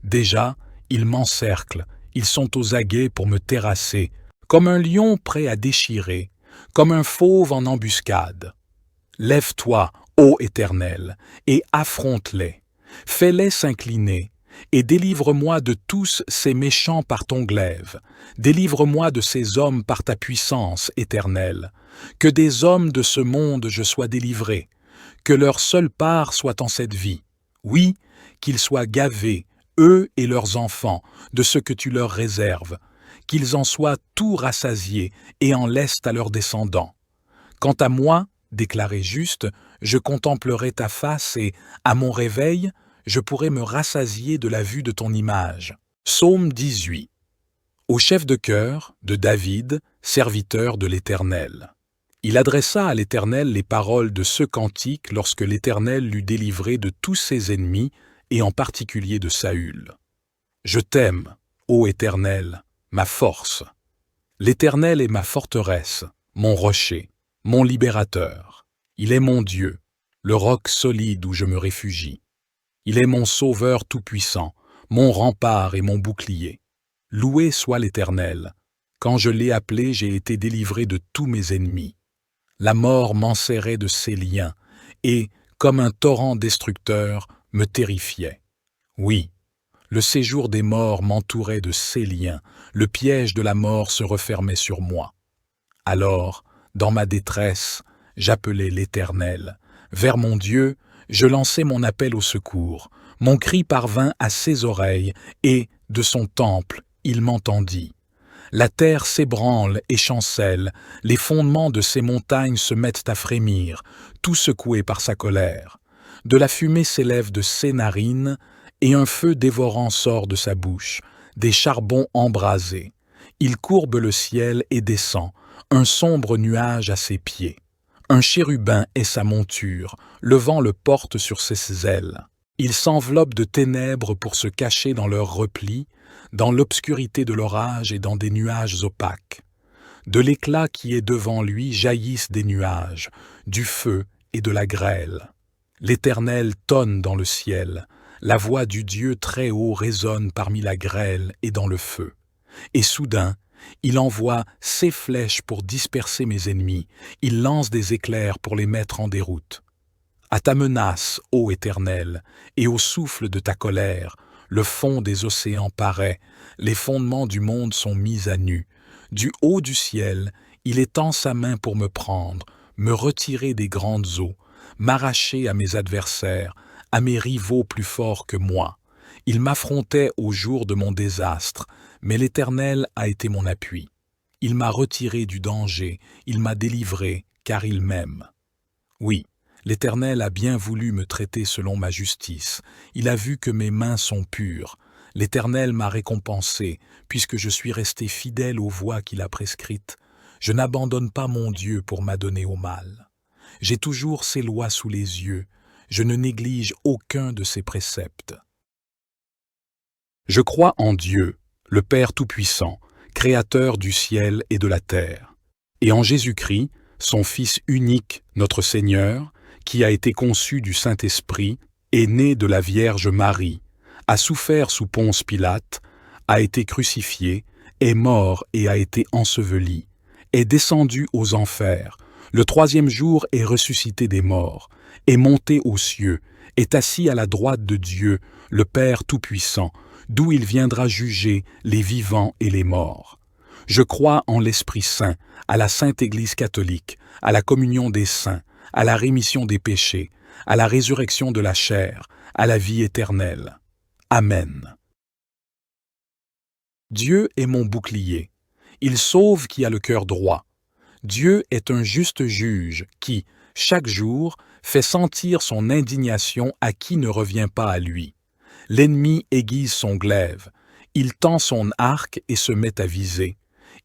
Déjà, ils m'encerclent, ils sont aux aguets pour me terrasser, comme un lion prêt à déchirer, comme un fauve en embuscade. Lève-toi, ô Éternel, et affronte-les. Fais-les s'incliner, et délivre-moi de tous ces méchants par ton glaive. Délivre-moi de ces hommes par ta puissance, Éternel. Que des hommes de ce monde je sois délivré, que leur seule part soit en cette vie. Oui, qu'ils soient gavés, eux et leurs enfants, de ce que tu leur réserves, qu'ils en soient tout rassasiés et en laissent à leurs descendants. Quant à moi, déclaré juste, je contemplerai ta face et, à mon réveil, je pourrai me rassasier de la vue de ton image. Psaume 18. Au chef de chœur de David, serviteur de l'Éternel. Il adressa à l'Éternel les paroles de ce cantique lorsque l'Éternel l'eut délivré de tous ses ennemis, et en particulier de Saül. Je t'aime, ô Éternel, ma force. L'Éternel est ma forteresse, mon rocher, mon libérateur. Il est mon Dieu, le roc solide où je me réfugie. Il est mon sauveur tout-puissant, mon rempart et mon bouclier. Loué soit l'Éternel. Quand je l'ai appelé, j'ai été délivré de tous mes ennemis. La mort m'enserrait de ses liens, et, comme un torrent destructeur, me terrifiait. Oui, le séjour des morts m'entourait de ses liens, le piège de la mort se refermait sur moi. Alors, dans ma détresse, j'appelais l'Éternel. Vers mon Dieu, je lançai mon appel au secours. Mon cri parvint à ses oreilles, et, de son temple, il m'entendit. La terre s'ébranle et chancelle, les fondements de ces montagnes se mettent à frémir, tout secoués par sa colère. De la fumée s'élève de ses narines, et un feu dévorant sort de sa bouche, des charbons embrasés. Il courbe le ciel et descend, un sombre nuage à ses pieds. Un chérubin est sa monture, le vent le porte sur ses ailes. Il s'enveloppe de ténèbres pour se cacher dans leurs replis, dans l'obscurité de l'orage et dans des nuages opaques. De l'éclat qui est devant lui jaillissent des nuages, du feu et de la grêle. L'Éternel tonne dans le ciel, la voix du Dieu très haut résonne parmi la grêle et dans le feu. Et soudain, il envoie ses flèches pour disperser mes ennemis, il lance des éclairs pour les mettre en déroute. À ta menace, ô Éternel, et au souffle de ta colère, le fond des océans paraît, les fondements du monde sont mis à nu. Du haut du ciel, il étend sa main pour me prendre, me retirer des grandes eaux, m'arracher à mes adversaires, à mes rivaux plus forts que moi. Ils m'affrontaient au jour de mon désastre, mais l'Éternel a été mon appui. Il m'a retiré du danger, il m'a délivré, car il m'aime. Oui, l'Éternel a bien voulu me traiter selon ma justice. Il a vu que mes mains sont pures. L'Éternel m'a récompensé, puisque je suis resté fidèle aux voies qu'il a prescrites. Je n'abandonne pas mon Dieu pour m'adonner au mal. J'ai toujours ses lois sous les yeux. Je ne néglige aucun de ses préceptes. Je crois en Dieu, le Père Tout-Puissant, Créateur du ciel et de la terre, et en Jésus-Christ, son Fils unique, notre Seigneur, qui a été conçu du Saint-Esprit, est né de la Vierge Marie, a souffert sous Ponce Pilate, a été crucifié, est mort et a été enseveli, est descendu aux enfers, le troisième jour est ressuscité des morts, est monté aux cieux, est assis à la droite de Dieu, le Père Tout-Puissant, d'où il viendra juger les vivants et les morts. Je crois en l'Esprit Saint, à la Sainte Église catholique, à la communion des saints, à la rémission des péchés, à la résurrection de la chair, à la vie éternelle. Amen. Dieu est mon bouclier. Il sauve qui a le cœur droit. Dieu est un juste juge qui, chaque jour, fait sentir son indignation à qui ne revient pas à lui. L'ennemi aiguise son glaive. Il tend son arc et se met à viser.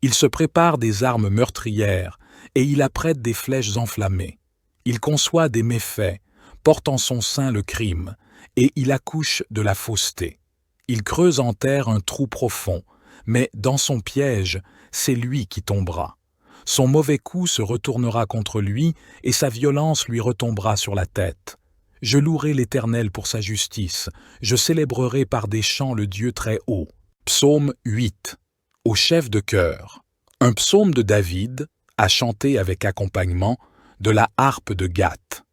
Il se prépare des armes meurtrières et il apprête des flèches enflammées. Il conçoit des méfaits, porte en son sein le crime, et il accouche de la fausseté. Il creuse en terre un trou profond, mais dans son piège, c'est lui qui tombera. Son mauvais coup se retournera contre lui et sa violence lui retombera sur la tête. Je louerai l'Éternel pour sa justice, je célébrerai par des chants le Dieu très haut. Psaume 8. Au chef de chœur. Un psaume de David, à chanter avec accompagnement, de la harpe de Gath.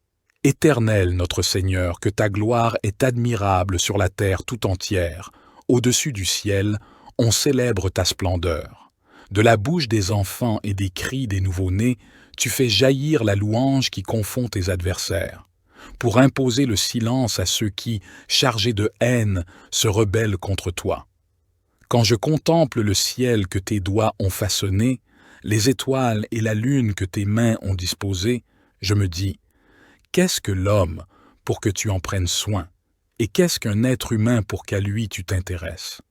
Éternel notre Seigneur, que ta gloire est admirable sur la terre tout entière. Au-dessus du ciel, on célèbre ta splendeur. De la bouche des enfants et des cris des nouveau-nés, tu fais jaillir la louange qui confond tes adversaires, pour imposer le silence à ceux qui, chargés de haine, se rebellent contre toi. Quand je contemple le ciel que tes doigts ont façonné, les étoiles et la lune que tes mains ont disposées, je me dis, qu'est-ce que l'homme pour que tu en prennes soin, et qu'est-ce qu'un être humain pour qu'à lui tu t'intéresses?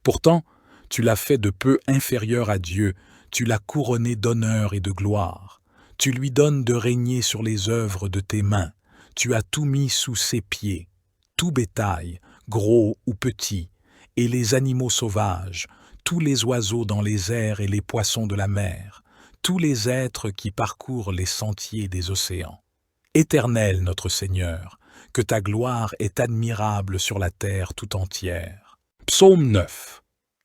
Pourtant, tu l'as fait de peu inférieur à Dieu, tu l'as couronné d'honneur et de gloire. Tu lui donnes de régner sur les œuvres de tes mains, tu as tout mis sous ses pieds, tout bétail, gros ou petit, et les animaux sauvages, tous les oiseaux dans les airs et les poissons de la mer, tous les êtres qui parcourent les sentiers des océans. Éternel notre Seigneur, que ta gloire est admirable sur la terre tout entière. Psaume 9.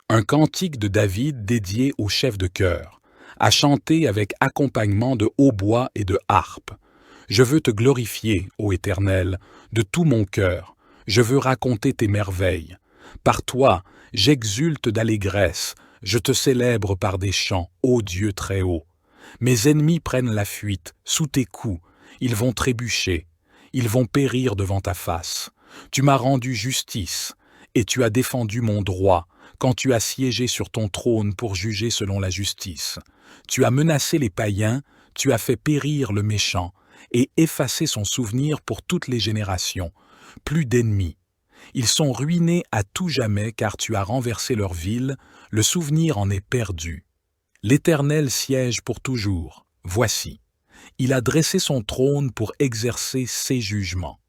Un cantique de David dédié au chef de chœur, à chanter avec accompagnement de hautbois et de harpe. Je veux te glorifier, ô Éternel, de tout mon cœur. Je veux raconter tes merveilles. Par toi, j'exulte d'allégresse. Je te célèbre par des chants, ô Dieu très haut. Mes ennemis prennent la fuite, sous tes coups. Ils vont trébucher. Ils vont périr devant ta face. Tu m'as rendu justice, et tu as défendu mon droit, quand tu as siégé sur ton trône pour juger selon la justice. Tu as menacé les païens, tu as fait périr le méchant, et effacé son souvenir pour toutes les générations. Plus d'ennemis. Ils sont ruinés à tout jamais car tu as renversé leur ville, le souvenir en est perdu. L'Éternel siège pour toujours, voici. Il a dressé son trône pour exercer ses jugements.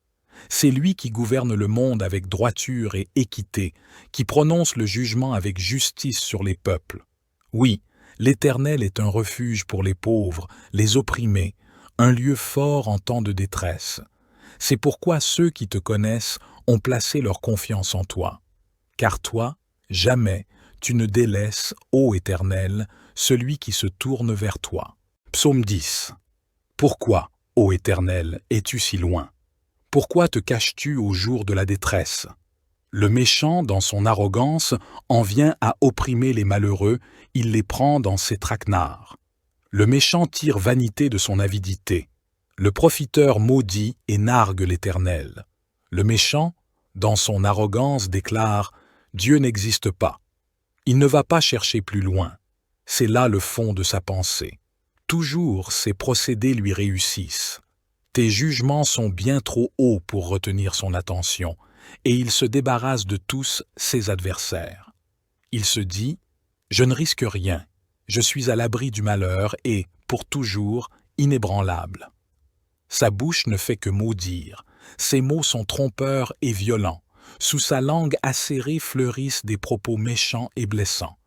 C'est lui qui gouverne le monde avec droiture et équité, qui prononce le jugement avec justice sur les peuples. Oui, l'Éternel est un refuge pour les pauvres, les opprimés, un lieu fort en temps de détresse. C'est pourquoi ceux qui te connaissent ont placé leur confiance en toi. Car toi, jamais, tu ne délaisses, ô Éternel, celui qui se tourne vers toi. Psaume 10. Pourquoi, ô Éternel, es-tu si loin? Pourquoi te caches-tu au jour de la détresse? Le méchant, dans son arrogance, en vient à opprimer les malheureux, il les prend dans ses traquenards. Le méchant tire vanité de son avidité. Le profiteur maudit et nargue l'Éternel. Le méchant, dans son arrogance, déclare « Dieu n'existe pas ». Il ne va pas chercher plus loin. C'est là le fond de sa pensée. Toujours ses procédés lui réussissent. Tes jugements sont bien trop hauts pour retenir son attention, et il se débarrasse de tous ses adversaires. Il se dit « Je ne risque rien, je suis à l'abri du malheur et, pour toujours, inébranlable ». Sa bouche ne fait que maudire, ses mots sont trompeurs et violents, sous sa langue acérée fleurissent des propos méchants et blessants.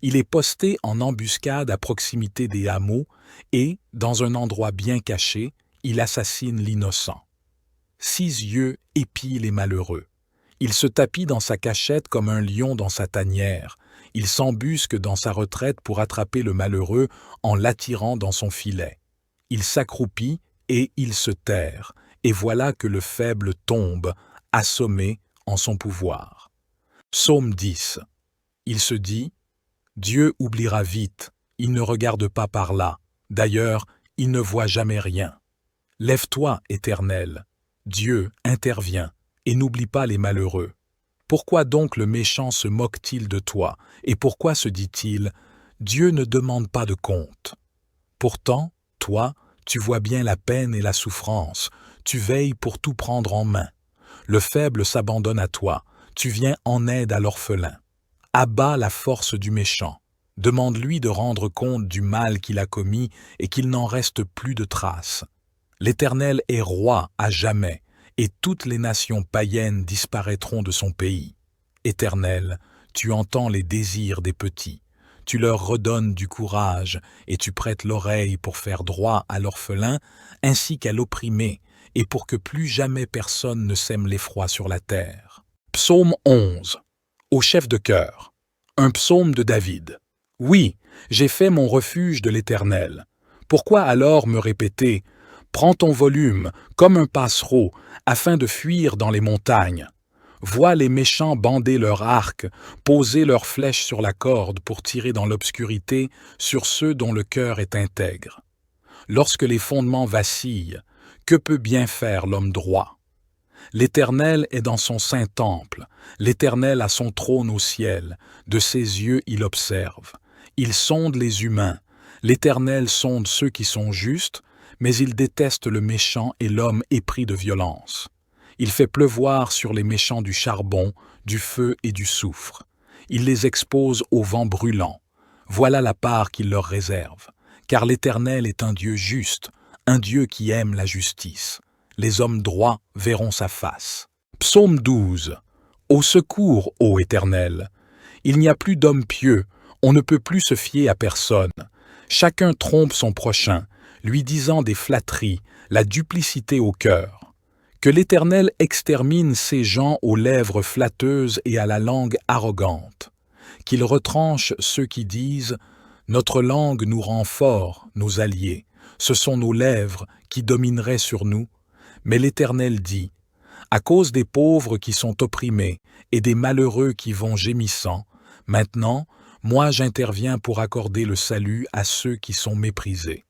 Il est posté en embuscade à proximité des hameaux et, dans un endroit bien caché, il assassine l'innocent. 6 yeux épient les malheureux. Il se tapit dans sa cachette comme un lion dans sa tanière. Il s'embusque dans sa retraite pour attraper le malheureux en l'attirant dans son filet. Il s'accroupit et il se terre, et voilà que le faible tombe, assommé en son pouvoir. Psaume 10. Il se dit « Dieu oubliera vite, il ne regarde pas par là, d'ailleurs, il ne voit jamais rien. Lève-toi, Éternel, Dieu intervient, et n'oublie pas les malheureux. Pourquoi donc le méchant se moque-t-il de toi, et pourquoi se dit-il « Dieu ne demande pas de compte ». Pourtant, toi, tu vois bien la peine et la souffrance, tu veilles pour tout prendre en main. Le faible s'abandonne à toi, tu viens en aide à l'orphelin. Abat la force du méchant, demande-lui de rendre compte du mal qu'il a commis et qu'il n'en reste plus de traces. L'Éternel est roi à jamais, et toutes les nations païennes disparaîtront de son pays. Éternel, tu entends les désirs des petits. Tu leur redonnes du courage et tu prêtes l'oreille pour faire droit à l'orphelin ainsi qu'à l'opprimé et pour que plus jamais personne ne sème l'effroi sur la terre. Psaume 11. Au chef de chœur. Un psaume de David. Oui, j'ai fait mon refuge de l'Éternel. Pourquoi alors me répéter « Prends ton volume, comme un passereau, afin de fuir dans les montagnes ». Vois les méchants bander leurs arcs, poser leurs flèches sur la corde pour tirer dans l'obscurité sur ceux dont le cœur est intègre. Lorsque les fondements vacillent, que peut bien faire l'homme droit? L'Éternel est dans son saint temple, l'Éternel a son trône au ciel, de ses yeux il observe. Il sonde les humains, l'Éternel sonde ceux qui sont justes, mais il déteste le méchant et l'homme épris de violence. Il fait pleuvoir sur les méchants du charbon, du feu et du soufre. Il les expose au vent brûlant. Voilà la part qu'il leur réserve. Car l'Éternel est un Dieu juste, un Dieu qui aime la justice. Les hommes droits verront sa face. Psaume 12. Au secours, ô Éternel! Il n'y a plus d'hommes pieux, on ne peut plus se fier à personne. Chacun trompe son prochain, lui disant des flatteries, la duplicité au cœur. Que l'Éternel extermine ces gens aux lèvres flatteuses et à la langue arrogante. Qu'il retranche ceux qui disent « Notre langue nous rend forts, nos alliés. Ce sont nos lèvres qui domineraient sur nous. » Mais l'Éternel dit « À cause des pauvres qui sont opprimés et des malheureux qui vont gémissant, maintenant, moi j'interviens pour accorder le salut à ceux qui sont méprisés. »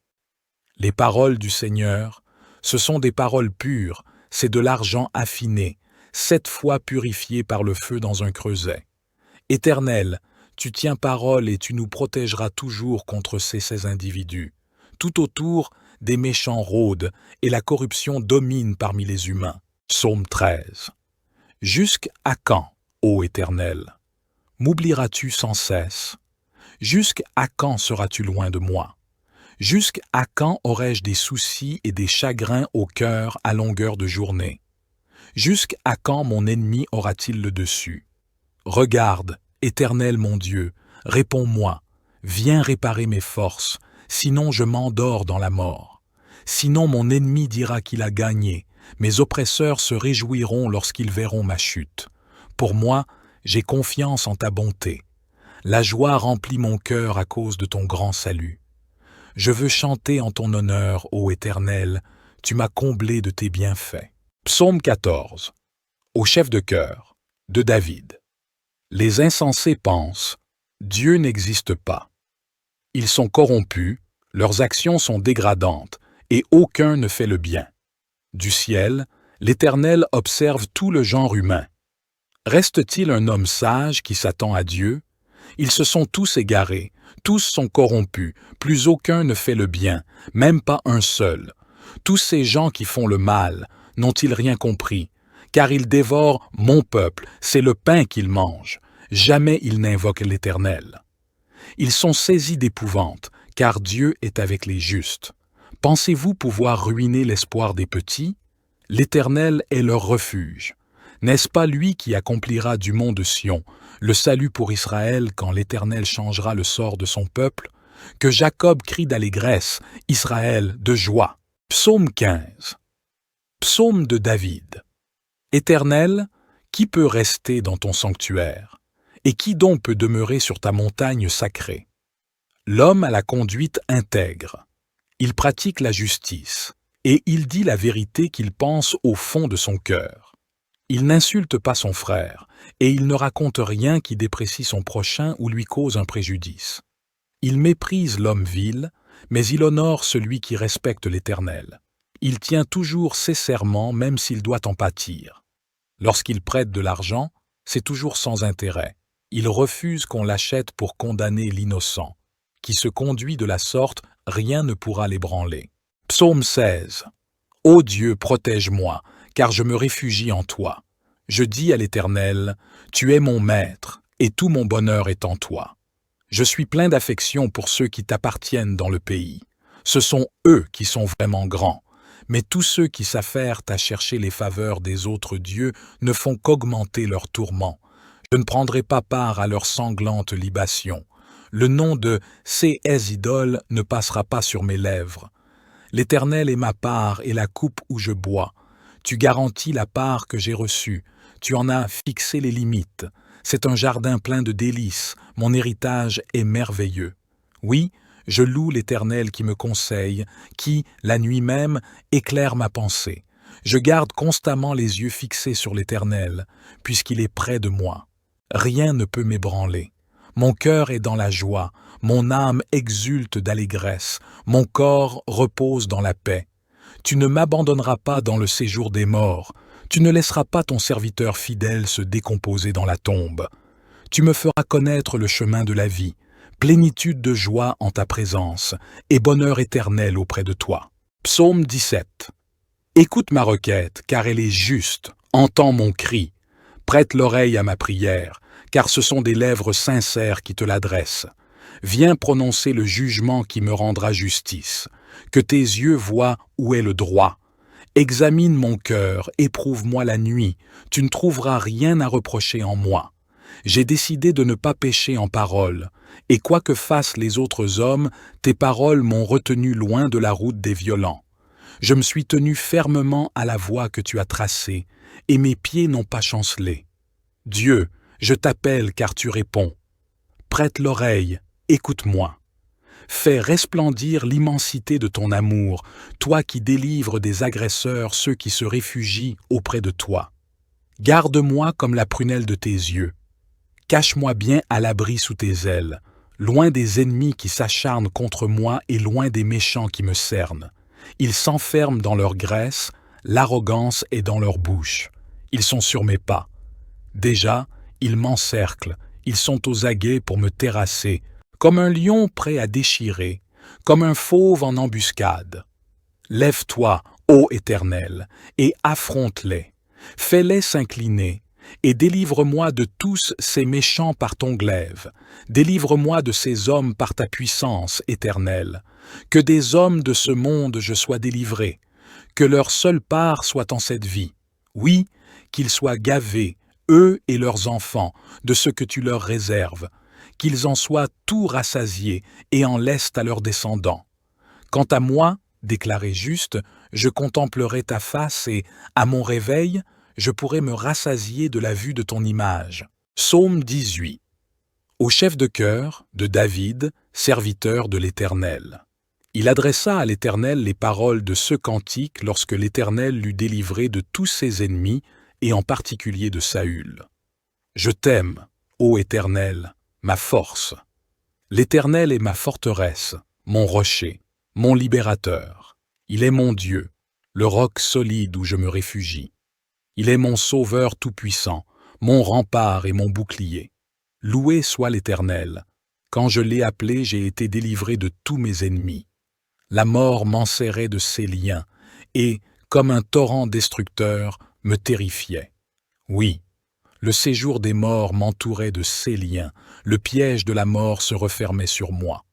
Les paroles du Seigneur, ce sont des paroles pures, c'est de l'argent affiné, 7 fois purifié par le feu dans un creuset. Éternel, tu tiens parole et tu nous protégeras toujours contre ces individus. Tout autour, des méchants rôdent et la corruption domine parmi les humains. Psaume 13. Jusqu'à quand, ô Éternel? M'oublieras-tu sans cesse? Jusqu'à quand seras-tu loin de moi? Jusqu'à quand aurai-je des soucis et des chagrins au cœur à longueur de journée? Jusqu'à quand mon ennemi aura-t-il le dessus? Regarde, Éternel mon Dieu, réponds-moi, viens réparer mes forces, sinon je m'endors dans la mort. Sinon mon ennemi dira qu'il a gagné, mes oppresseurs se réjouiront lorsqu'ils verront ma chute. Pour moi, j'ai confiance en ta bonté. La joie remplit mon cœur à cause de ton grand salut. Je veux chanter en ton honneur, ô Éternel, tu m'as comblé de tes bienfaits. Psaume 14. Au chef de chœur, de David. Les insensés pensent, Dieu n'existe pas. Ils sont corrompus, leurs actions sont dégradantes, et aucun ne fait le bien. Du ciel, l'Éternel observe tout le genre humain. Reste-t-il un homme sage qui s'attend à Dieu? Ils se sont tous égarés, tous sont corrompus, plus aucun ne fait le bien, même pas un seul. Tous ces gens qui font le mal, n'ont-ils rien compris? Car ils dévorent mon peuple, c'est le pain qu'ils mangent. Jamais ils n'invoquent l'Éternel. Ils sont saisis d'épouvante, car Dieu est avec les justes. Pensez-vous pouvoir ruiner l'espoir des petits? L'Éternel est leur refuge. N'est-ce pas lui qui accomplira du mont de Sion le salut pour Israël quand l'Éternel changera le sort de son peuple? Que Jacob crie d'allégresse, Israël de joie. Psaume 15. Psaume de David. Éternel, qui peut rester dans ton sanctuaire? Et qui donc peut demeurer sur ta montagne sacrée? L'homme a la conduite intègre. Il pratique la justice, et il dit la vérité qu'il pense au fond de son cœur. Il n'insulte pas son frère, et il ne raconte rien qui déprécie son prochain ou lui cause un préjudice. Il méprise l'homme vil, mais il honore celui qui respecte l'Éternel. Il tient toujours ses serments même s'il doit en pâtir. Lorsqu'il prête de l'argent, c'est toujours sans intérêt. Il refuse qu'on l'achète pour condamner l'innocent. Qui se conduit de la sorte, rien ne pourra l'ébranler. Psaume 16. Ô Dieu, protège-moi, car je me réfugie en toi. Je dis à l'Éternel, tu es mon maître, et tout mon bonheur est en toi. Je suis plein d'affection pour ceux qui t'appartiennent dans le pays. Ce sont eux qui sont vraiment grands. Mais tous ceux qui s'affairent à chercher les faveurs des autres dieux ne font qu'augmenter leurs tourments. Je ne prendrai pas part à leurs sanglantes libations. Le nom de ces idoles ne passera pas sur mes lèvres. L'Éternel est ma part et la coupe où je bois. Tu garantis la part que j'ai reçue. Tu en as fixé les limites. C'est un jardin plein de délices. Mon héritage est merveilleux. Oui, je loue l'Éternel qui me conseille, qui, la nuit même, éclaire ma pensée. Je garde constamment les yeux fixés sur l'Éternel, puisqu'il est près de moi. Rien ne peut m'ébranler. Mon cœur est dans la joie, mon âme exulte d'allégresse, mon corps repose dans la paix. Tu ne m'abandonneras pas dans le séjour des morts, tu ne laisseras pas ton serviteur fidèle se décomposer dans la tombe. Tu me feras connaître le chemin de la vie, plénitude de joie en ta présence, et bonheur éternel auprès de toi. Psaume 17. Écoute ma requête, car elle est juste, entends mon cri. Prête l'oreille à ma prière, car ce sont des lèvres sincères qui te l'adressent. Viens prononcer le jugement qui me rendra justice. Que tes yeux voient où est le droit. Examine mon cœur, éprouve-moi la nuit, tu ne trouveras rien à reprocher en moi. J'ai décidé de ne pas pécher en parole, et quoi que fassent les autres hommes, tes paroles m'ont retenu loin de la route des violents. Je me suis tenu fermement à la voie que tu as tracée, et mes pieds n'ont pas chancelé. Dieu, je t'appelle car tu réponds. Prête l'oreille, écoute-moi. Fais resplendir l'immensité de ton amour, toi qui délivres des agresseurs ceux qui se réfugient auprès de toi. Garde-moi comme la prunelle de tes yeux. Cache-moi bien à l'abri sous tes ailes, loin des ennemis qui s'acharnent contre moi et loin des méchants qui me cernent. Ils s'enferment dans leur graisse, l'arrogance est dans leur bouche. Ils sont sur mes pas. Déjà, ils m'encerclent, ils sont aux aguets pour me terrasser, comme un lion prêt à déchirer, comme un fauve en embuscade. Lève-toi, ô Éternel, et affronte-les. Fais-les s'incliner, et délivre-moi de tous ces méchants par ton glaive. Délivre-moi de ces hommes par ta puissance, Éternel. Que des hommes de ce monde je sois délivré, que leur seule part soit en cette vie. Oui, qu'ils soient gavés, eux et leurs enfants, de ce que tu leur réserves, qu'ils en soient tout rassasiés et en laissent à leurs descendants. Quant à moi, déclaré juste, je contemplerai ta face et, à mon réveil, je pourrai me rassasier de la vue de ton image. Psaume 18. Au chef de chœur de David, serviteur de l'Éternel. Il adressa à l'Éternel les paroles de ce cantique lorsque l'Éternel l'eut délivré de tous ses ennemis, et en particulier de Saül. Je t'aime, ô Éternel, ma force. L'Éternel est ma forteresse, mon rocher, mon libérateur. Il est mon Dieu, le roc solide où je me réfugie. Il est mon sauveur tout-puissant, mon rempart et mon bouclier. Loué soit l'Éternel. Quand je l'ai appelé, j'ai été délivré de tous mes ennemis. La mort m'enserrait de ses liens, et, comme un torrent destructeur, me terrifiait. Oui, le séjour des morts m'entourait de ses liens, le piège de la mort se refermait sur moi.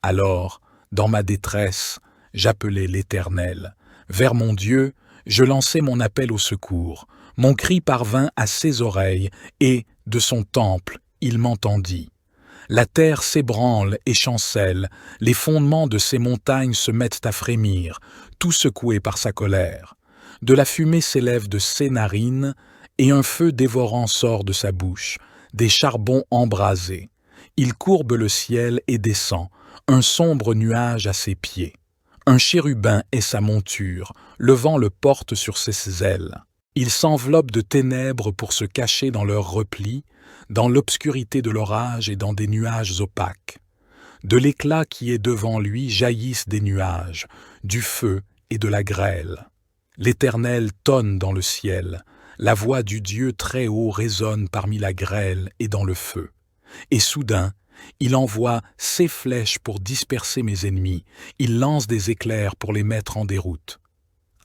Alors, dans ma détresse, j'appelais l'Éternel. Vers mon Dieu, je lançai mon appel au secours. Mon cri parvint à ses oreilles, et, de son temple, il m'entendit. La terre s'ébranle et chancelle, les fondements de ces montagnes se mettent à frémir, tout secoués par sa colère. De la fumée s'élève de ses narines, et un feu dévorant sort de sa bouche, des charbons embrasés. Il courbe le ciel et descend, un sombre nuage à ses pieds. Un chérubin est sa monture, le vent le porte sur ses ailes. Il s'enveloppe de ténèbres pour se cacher dans leurs replis, dans l'obscurité de l'orage et dans des nuages opaques. De l'éclat qui est devant lui jaillissent des nuages, du feu et de la grêle. L'Éternel tonne dans le ciel, la voix du Dieu très haut résonne parmi la grêle et dans le feu. Et soudain, il envoie ses flèches pour disperser mes ennemis, il lance des éclairs pour les mettre en déroute.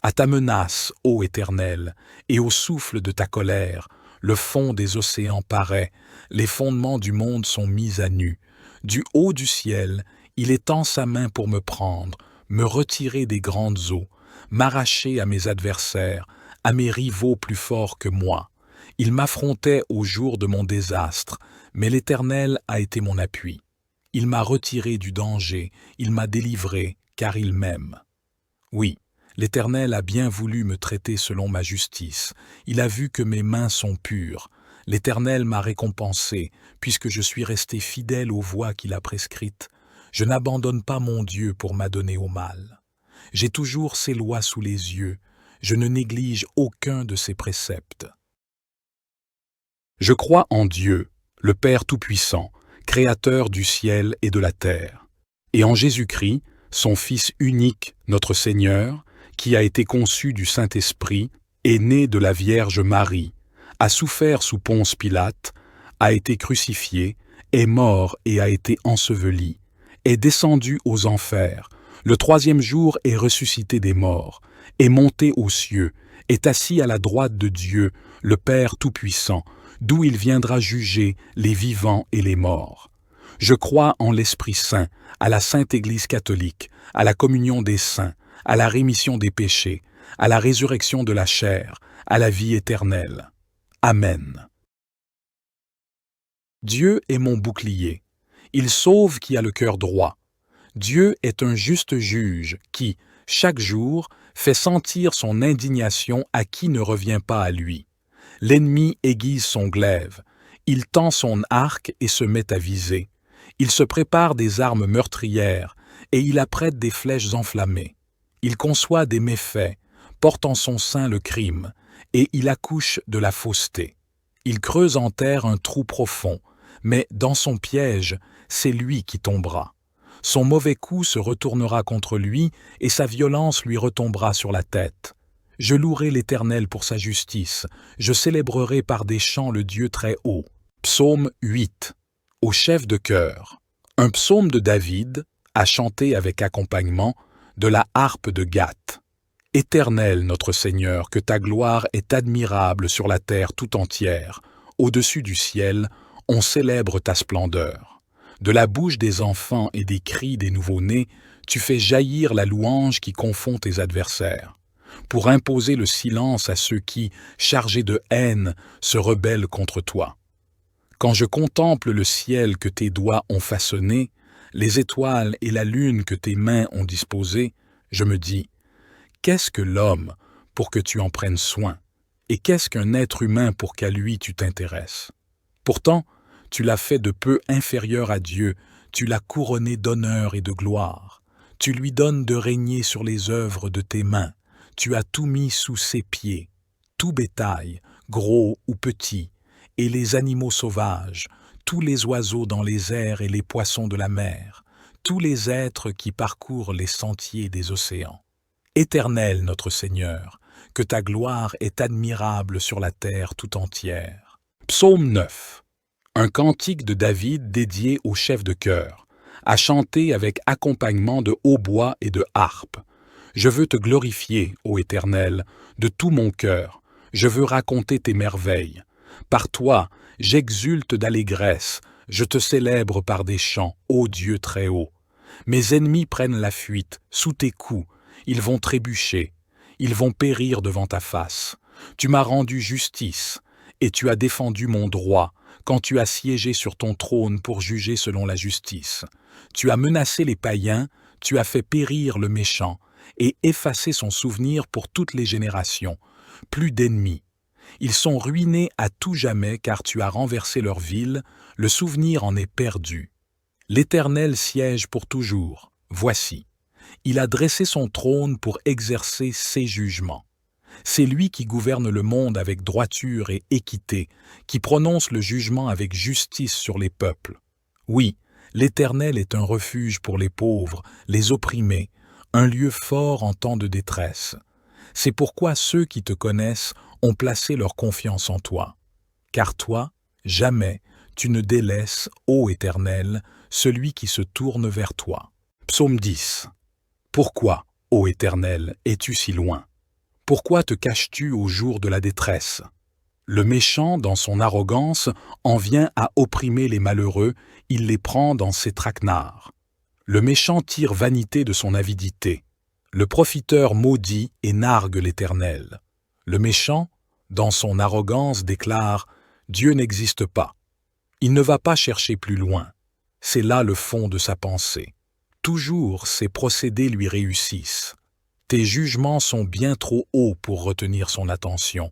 À ta menace, ô Éternel, et au souffle de ta colère, le fond des océans paraît, les fondements du monde sont mis à nu. Du haut du ciel, il étend sa main pour me prendre, me retirer des grandes eaux, m'arracher à mes adversaires, à mes rivaux plus forts que moi. Il m'affrontait au jour de mon désastre, mais l'Éternel a été mon appui. Il m'a retiré du danger, il m'a délivré, car il m'aime. Oui, l'Éternel a bien voulu me traiter selon ma justice. Il a vu que mes mains sont pures. L'Éternel m'a récompensé, puisque je suis resté fidèle aux voies qu'il a prescrites. Je n'abandonne pas mon Dieu pour m'adonner au mal. J'ai toujours ses lois sous les yeux. Je ne néglige aucun de ses préceptes. Je crois en Dieu, le Père Tout-Puissant, Créateur du ciel et de la terre, et en Jésus-Christ, son Fils unique, notre Seigneur, qui a été conçu du Saint-Esprit, est né de la Vierge Marie, a souffert sous Ponce Pilate, a été crucifié, est mort et a été enseveli, est descendu aux enfers, le troisième jour est ressuscité des morts, est monté aux cieux, est assis à la droite de Dieu, le Père Tout-Puissant, d'où il viendra juger les vivants et les morts. Je crois en l'Esprit Saint, à la Sainte Église catholique, à la communion des saints, à la rémission des péchés, à la résurrection de la chair, à la vie éternelle. Amen. Dieu est mon bouclier. Il sauve qui a le cœur droit. Dieu est un juste juge qui, chaque jour, fait sentir son indignation à qui ne revient pas à lui. L'ennemi aiguise son glaive. Il tend son arc et se met à viser. Il se prépare des armes meurtrières et il apprête des flèches enflammées. Il conçoit des méfaits, porte en son sein le crime, et il accouche de la fausseté. Il creuse en terre un trou profond, mais dans son piège, c'est lui qui tombera. Son mauvais coup se retournera contre lui, et sa violence lui retombera sur la tête. Je louerai l'Éternel pour sa justice, je célébrerai par des chants le Dieu très haut. Psaume 8. Au chef de chœur. Un psaume de David, à chanter avec accompagnement, de la harpe de Gath. Éternel notre Seigneur, que ta gloire est admirable sur la terre tout entière. Au-dessus du ciel, on célèbre ta splendeur. De la bouche des enfants et des cris des nouveau-nés, tu fais jaillir la louange qui confond tes adversaires, pour imposer le silence à ceux qui, chargés de haine, se rebellent contre toi. Quand je contemple le ciel que tes doigts ont façonné, les étoiles et la lune que tes mains ont disposées, je me dis, qu'est-ce que l'homme pour que tu en prennes soin, et qu'est-ce qu'un être humain pour qu'à lui tu t'intéresses? Pourtant, tu l'as fait de peu inférieur à Dieu, tu l'as couronné d'honneur et de gloire. Tu lui donnes de régner sur les œuvres de tes mains, tu as tout mis sous ses pieds, tout bétail, gros ou petit, et les animaux sauvages, tous les oiseaux dans les airs et les poissons de la mer, tous les êtres qui parcourent les sentiers des océans. Éternel notre Seigneur, que ta gloire est admirable sur la terre tout entière. Psaume 9. Un cantique de David dédié au chef de chœur, à chanter avec accompagnement de hautbois et de harpe. Je veux te glorifier, ô Éternel, de tout mon cœur. Je veux raconter tes merveilles. Par toi, j'exulte d'allégresse. Je te célèbre par des chants, ô Dieu très haut. Mes ennemis prennent la fuite, sous tes coups. Ils vont trébucher. Ils vont périr devant ta face. Tu m'as rendu justice, et tu as défendu mon droit, quand tu as siégé sur ton trône pour juger selon la justice. Tu as menacé les païens, tu as fait périr le méchant, et effacé son souvenir pour toutes les générations. Plus d'ennemis. Ils sont ruinés à tout jamais car tu as renversé leur ville, le souvenir en est perdu. L'Éternel siège pour toujours, voici. Il a dressé son trône pour exercer ses jugements. C'est lui qui gouverne le monde avec droiture et équité, qui prononce le jugement avec justice sur les peuples. Oui, l'Éternel est un refuge pour les pauvres, les opprimés, un lieu fort en temps de détresse. C'est pourquoi ceux qui te connaissent ont placé leur confiance en toi. Car toi, jamais, tu ne délaisses, ô Éternel, celui qui se tourne vers toi. Psaume 10. Pourquoi, ô Éternel, es-tu si loin? Pourquoi te caches-tu au jour de la détresse? Le méchant, dans son arrogance, en vient à opprimer les malheureux, il les prend dans ses traquenards. Le méchant tire vanité de son avidité. Le profiteur maudit et nargue l'Éternel. Le méchant, dans son arrogance, déclare « Dieu n'existe pas ». Il ne va pas chercher plus loin. C'est là le fond de sa pensée. Toujours ses procédés lui réussissent. Tes jugements sont bien trop hauts pour retenir son attention,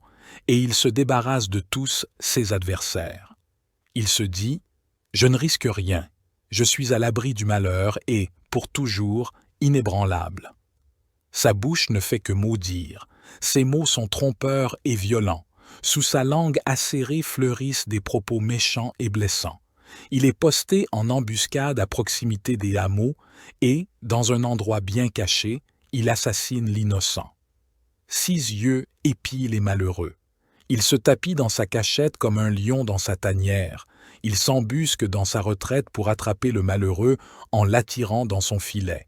et il se débarrasse de tous ses adversaires. Il se dit « Je ne risque rien, je suis à l'abri du malheur et, pour toujours, inébranlable ». Sa bouche ne fait que maudire, ses mots sont trompeurs et violents, sous sa langue acérée fleurissent des propos méchants et blessants. Il est posté en embuscade à proximité des hameaux et, dans un endroit bien caché, il assassine l'innocent. 6 yeux épient les malheureux. Il se tapit dans sa cachette comme un lion dans sa tanière. Il s'embusque dans sa retraite pour attraper le malheureux en l'attirant dans son filet.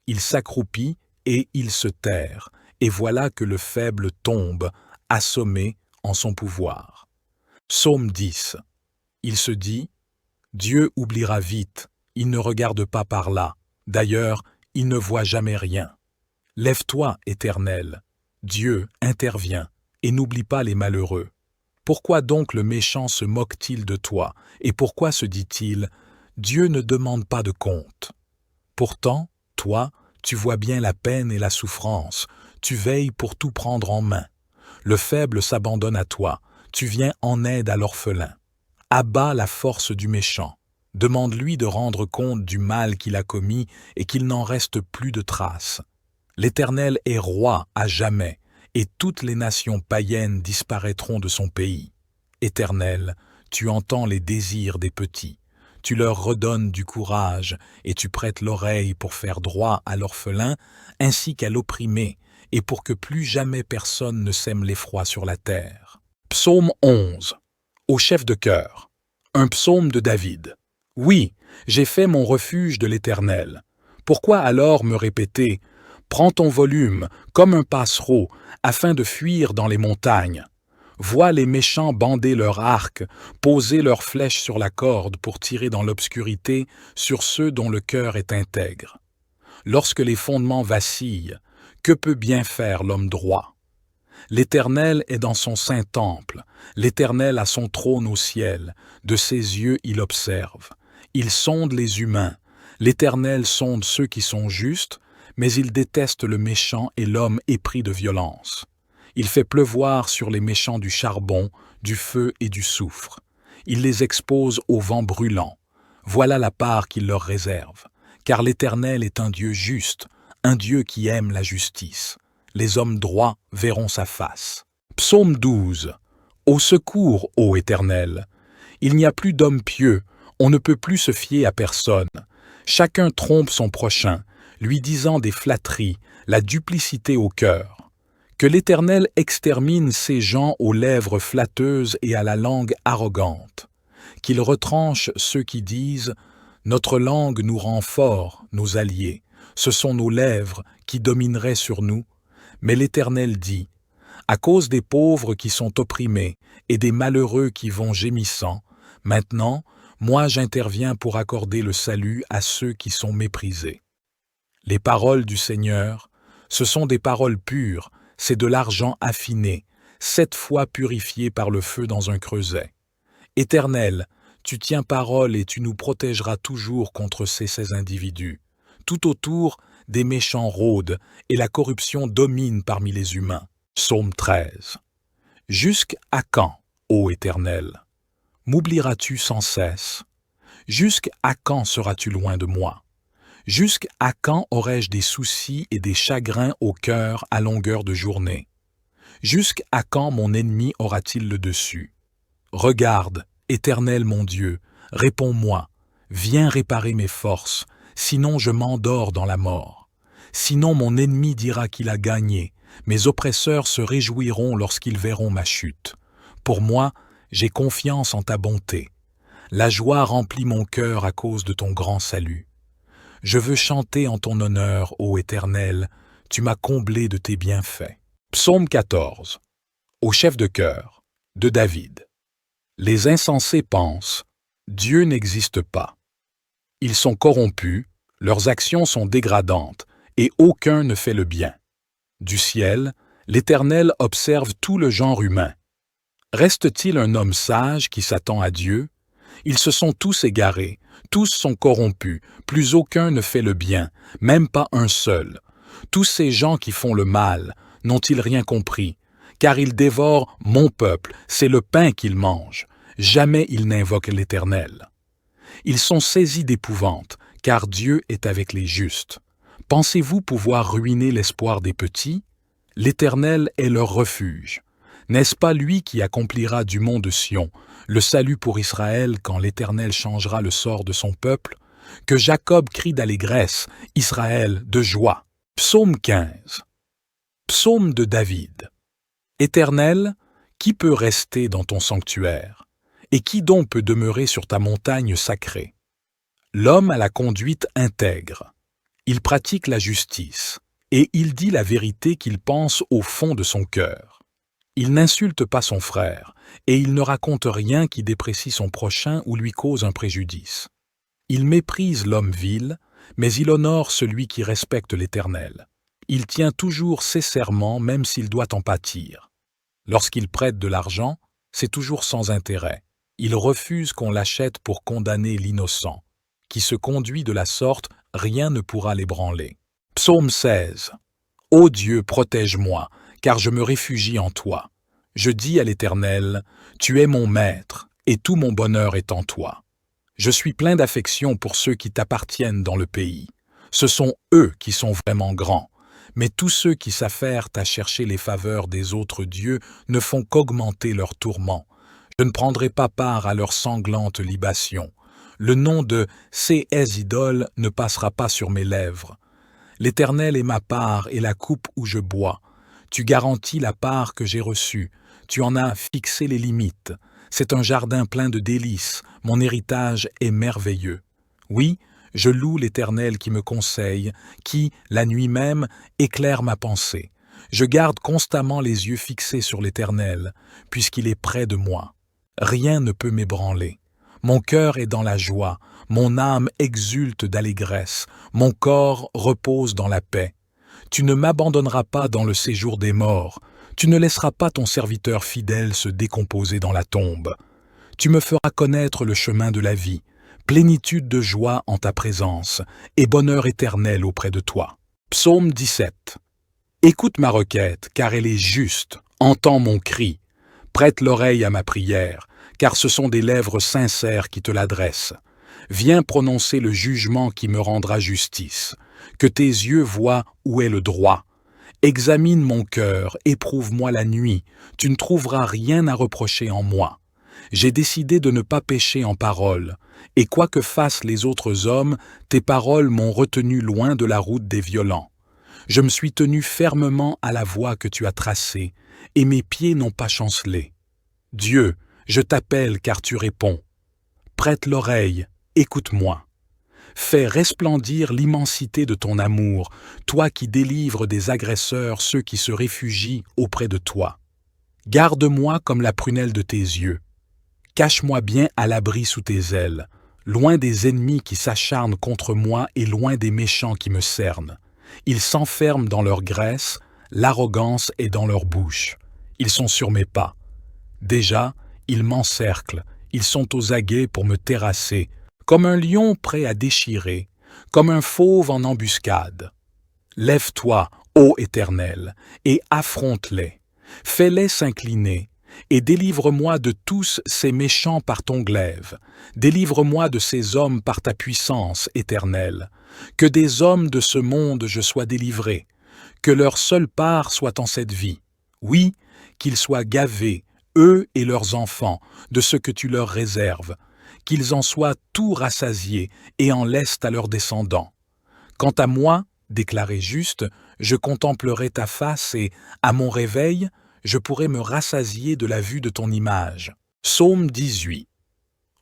Il s'accroupit et il se terre, et voilà que le faible tombe, assommé en son pouvoir. Psaume 10. Il se dit « Dieu oubliera vite, il ne regarde pas par là, d'ailleurs, il ne voit jamais rien. Lève-toi, Éternel, Dieu intervient, et n'oublie pas les malheureux. Pourquoi donc le méchant se moque-t-il de toi, et pourquoi se dit-il « Dieu ne demande pas de compte ». Pourtant, toi, tu vois bien la peine et la souffrance, tu veilles pour tout prendre en main. Le faible s'abandonne à toi, tu viens en aide à l'orphelin. Abat la force du méchant, demande-lui de rendre compte du mal qu'il a commis et qu'il n'en reste plus de traces. L'Éternel est roi à jamais, et toutes les nations païennes disparaîtront de son pays. Éternel, tu entends les désirs des petits. Tu leur redonnes du courage, et tu prêtes l'oreille pour faire droit à l'orphelin, ainsi qu'à l'opprimé, et pour que plus jamais personne ne sème l'effroi sur la terre. Psaume 11. Au chef de chœur. Un psaume de David. Oui, j'ai fait mon refuge de l'Éternel. Pourquoi alors me répéter « Prends ton volume, comme un passereau, afin de fuir dans les montagnes ». Vois les méchants bander leurs arcs, poser leurs flèches sur la corde pour tirer dans l'obscurité sur ceux dont le cœur est intègre. Lorsque les fondements vacillent, que peut bien faire l'homme droit? L'Éternel est dans son saint temple, l'Éternel a son trône au ciel, de ses yeux il observe. Il sonde les humains, l'Éternel sonde ceux qui sont justes, mais il déteste le méchant et l'homme épris de violence. Il fait pleuvoir sur les méchants du charbon, du feu et du soufre. Il les expose au vent brûlant. Voilà la part qu'il leur réserve. Car l'Éternel est un Dieu juste, un Dieu qui aime la justice. Les hommes droits verront sa face. Psaume 12. Au secours, ô Éternel! Il n'y a plus d'hommes pieux, on ne peut plus se fier à personne. Chacun trompe son prochain, lui disant des flatteries, la duplicité au cœur. Que l'Éternel extermine ces gens aux lèvres flatteuses et à la langue arrogante, qu'il retranche ceux qui disent « Notre langue nous rend forts, nos alliés, ce sont nos lèvres qui domineraient sur nous ». Mais l'Éternel dit « À cause des pauvres qui sont opprimés et des malheureux qui vont gémissant, maintenant, moi j'interviens pour accorder le salut à ceux qui sont méprisés. » Les paroles du Seigneur, ce sont des paroles pures, c'est de l'argent affiné, 7 fois purifié par le feu dans un creuset. Éternel, tu tiens parole et tu nous protégeras toujours contre ces individus. Tout autour, des méchants rôdent et la corruption domine parmi les humains. Psaume 13. Jusqu'à quand, ô Éternel? M'oublieras-tu sans cesse? Jusqu'à quand seras-tu loin de moi? Jusqu'à quand aurai-je des soucis et des chagrins au cœur à longueur de journée? Jusqu'à quand mon ennemi aura-t-il le dessus? Regarde, Éternel mon Dieu, réponds-moi, viens réparer mes forces, sinon je m'endors dans la mort. Sinon mon ennemi dira qu'il a gagné, mes oppresseurs se réjouiront lorsqu'ils verront ma chute. Pour moi, j'ai confiance en ta bonté. La joie remplit mon cœur à cause de ton grand salut. Je veux chanter en ton honneur, ô Éternel, tu m'as comblé de tes bienfaits. Psaume 14. Au chef de chœur, de David. Les insensés pensent, Dieu n'existe pas. Ils sont corrompus, leurs actions sont dégradantes, et aucun ne fait le bien. Du ciel, l'Éternel observe tout le genre humain. Reste-t-il un homme sage qui s'attend à Dieu? Ils se sont tous égarés, tous sont corrompus, plus aucun ne fait le bien, même pas un seul. Tous ces gens qui font le mal, n'ont-ils rien compris? Car ils dévorent mon peuple, c'est le pain qu'ils mangent. Jamais ils n'invoquent l'Éternel. Ils sont saisis d'épouvante, car Dieu est avec les justes. Pensez-vous pouvoir ruiner l'espoir des petits? L'Éternel est leur refuge. N'est-ce pas lui qui accomplira du mont de Sion le salut pour Israël quand l'Éternel changera le sort de son peuple? Que Jacob crie d'allégresse, Israël de joie. Psaume 15. Psaume de David. Éternel, qui peut rester dans ton sanctuaire? Et qui donc peut demeurer sur ta montagne sacrée? L'homme a la conduite intègre. Il pratique la justice, et il dit la vérité qu'il pense au fond de son cœur. Il n'insulte pas son frère, et il ne raconte rien qui déprécie son prochain ou lui cause un préjudice. Il méprise l'homme vil, mais il honore celui qui respecte l'Éternel. Il tient toujours ses serments même s'il doit en pâtir. Lorsqu'il prête de l'argent, c'est toujours sans intérêt. Il refuse qu'on l'achète pour condamner l'innocent. Qui se conduit de la sorte, rien ne pourra l'ébranler. Psaume 16. Ô Dieu, protège-moi, car je me réfugie en toi. Je dis à l'Éternel, tu es mon maître, et tout mon bonheur est en toi. Je suis plein d'affection pour ceux qui t'appartiennent dans le pays. Ce sont eux qui sont vraiment grands. Mais tous ceux qui s'affairent à chercher les faveurs des autres dieux ne font qu'augmenter leurs tourments. Je ne prendrai pas part à leurs sanglantes libations. Le nom de ces idoles ne passera pas sur mes lèvres. L'Éternel est ma part et la coupe où je bois. Tu garantis la part que j'ai reçue. Tu en as fixé les limites. C'est un jardin plein de délices. Mon héritage est merveilleux. Oui, je loue l'Éternel qui me conseille, qui, la nuit même, éclaire ma pensée. Je garde constamment les yeux fixés sur l'Éternel, puisqu'il est près de moi. Rien ne peut m'ébranler. Mon cœur est dans la joie, mon âme exulte d'allégresse, mon corps repose dans la paix. Tu ne m'abandonneras pas dans le séjour des morts, tu ne laisseras pas ton serviteur fidèle se décomposer dans la tombe. Tu me feras connaître le chemin de la vie, plénitude de joie en ta présence, et bonheur éternel auprès de toi. Psaume 17. Écoute ma requête, car elle est juste, entends mon cri. Prête l'oreille à ma prière, car ce sont des lèvres sincères qui te l'adressent. Viens prononcer le jugement qui me rendra justice. Que tes yeux voient où est le droit. Examine mon cœur, éprouve-moi la nuit, tu ne trouveras rien à reprocher en moi. J'ai décidé de ne pas pécher en parole, et quoi que fassent les autres hommes, tes paroles m'ont retenu loin de la route des violents. Je me suis tenu fermement à la voie que tu as tracée, et mes pieds n'ont pas chancelé. Dieu, je t'appelle car tu réponds. Prête l'oreille, écoute-moi. Fais resplendir l'immensité de ton amour, toi qui délivres des agresseurs ceux qui se réfugient auprès de toi. Garde-moi comme la prunelle de tes yeux. Cache-moi bien à l'abri sous tes ailes, loin des ennemis qui s'acharnent contre moi et loin des méchants qui me cernent. Ils s'enferment dans leur graisse, l'arrogance est dans leur bouche. Ils sont sur mes pas. Déjà, ils m'encerclent, ils sont aux aguets pour me terrasser, comme un lion prêt à déchirer, comme un fauve en embuscade. Lève-toi, ô Éternel, et affronte-les. Fais-les s'incliner, et délivre-moi de tous ces méchants par ton glaive. Délivre-moi de ces hommes par ta puissance, Éternel. Que des hommes de ce monde je sois délivré, que leur seule part soit en cette vie. Oui, qu'ils soient gavés, eux et leurs enfants, de ce que tu leur réserves, qu'ils en soient tout rassasiés et en laissent à leurs descendants. Quant à moi, déclaré juste, je contemplerai ta face et, à mon réveil, je pourrai me rassasier de la vue de ton image. Psaume 18.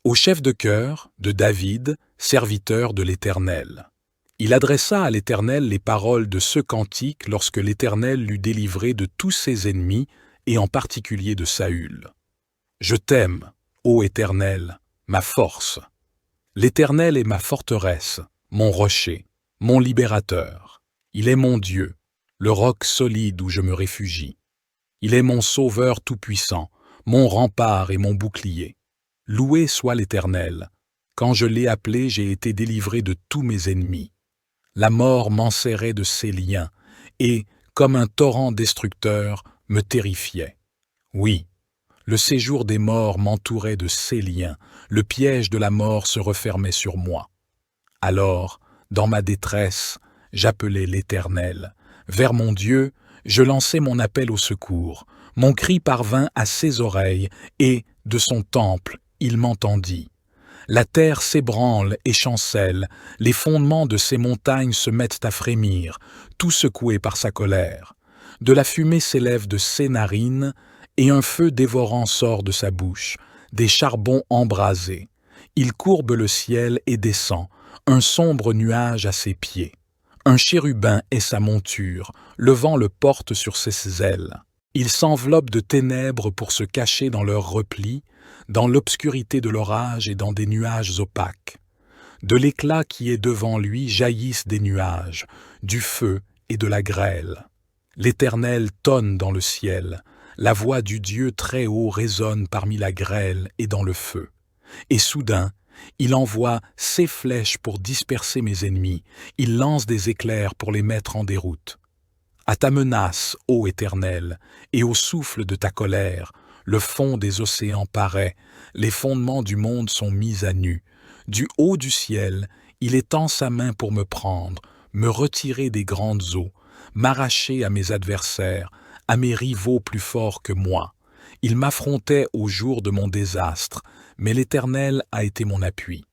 Au chef de chœur de David, serviteur de l'Éternel. Il adressa à l'Éternel les paroles de ce cantique lorsque l'Éternel l'eut délivré de tous ses ennemis, et en particulier de Saül. Je t'aime, ô Éternel, ma force. L'Éternel est ma forteresse, mon rocher, mon libérateur. Il est mon Dieu, le roc solide où je me réfugie. Il est mon sauveur tout-puissant, mon rempart et mon bouclier. Loué soit l'Éternel. Quand je l'ai appelé, j'ai été délivré de tous mes ennemis. La mort m'enserrait de ses liens, et, comme un torrent destructeur, me terrifiait. Oui, le séjour des morts m'entourait de ses liens, le piège de la mort se refermait sur moi. Alors, dans ma détresse, j'appelais l'Éternel. Vers mon Dieu, je lançai mon appel au secours. Mon cri parvint à ses oreilles, et, de son temple, il m'entendit. La terre s'ébranle et chancelle, les fondements de ces montagnes se mettent à frémir, tout secoués par sa colère. De la fumée s'élève de ses narines, et un feu dévorant sort de sa bouche, des charbons embrasés. Il courbe le ciel et descend, un sombre nuage à ses pieds. Un chérubin est sa monture, le vent le porte sur ses ailes. Il s'enveloppe de ténèbres pour se cacher dans leurs replis, dans l'obscurité de l'orage et dans des nuages opaques. De l'éclat qui est devant lui jaillissent des nuages, du feu et de la grêle. L'Éternel tonne dans le ciel, la voix du Dieu très haut résonne parmi la grêle et dans le feu. Et soudain, il envoie ses flèches pour disperser mes ennemis, il lance des éclairs pour les mettre en déroute. À ta menace, ô Éternel, et au souffle de ta colère, le fond des océans paraît, les fondements du monde sont mis à nu. Du haut du ciel, il étend sa main pour me prendre, me retirer des grandes eaux, m'arracher à mes adversaires, à mes rivaux plus forts que moi. Il m'affrontait au jour de mon désastre, mais l'Éternel a été mon appui.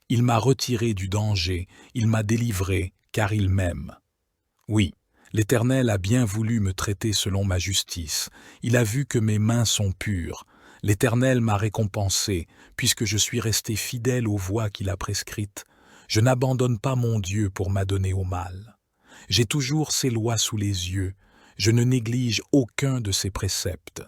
Il m'a retiré du danger, il m'a délivré, car il m'aime. Oui, l'Éternel a bien voulu me traiter selon ma justice. Il a vu que mes mains sont pures. L'Éternel m'a récompensé, puisque je suis resté fidèle aux voies qu'il a prescrites. Je n'abandonne pas mon Dieu pour m'adonner au mal. J'ai toujours ses lois sous les yeux. Je ne néglige aucun de ses préceptes.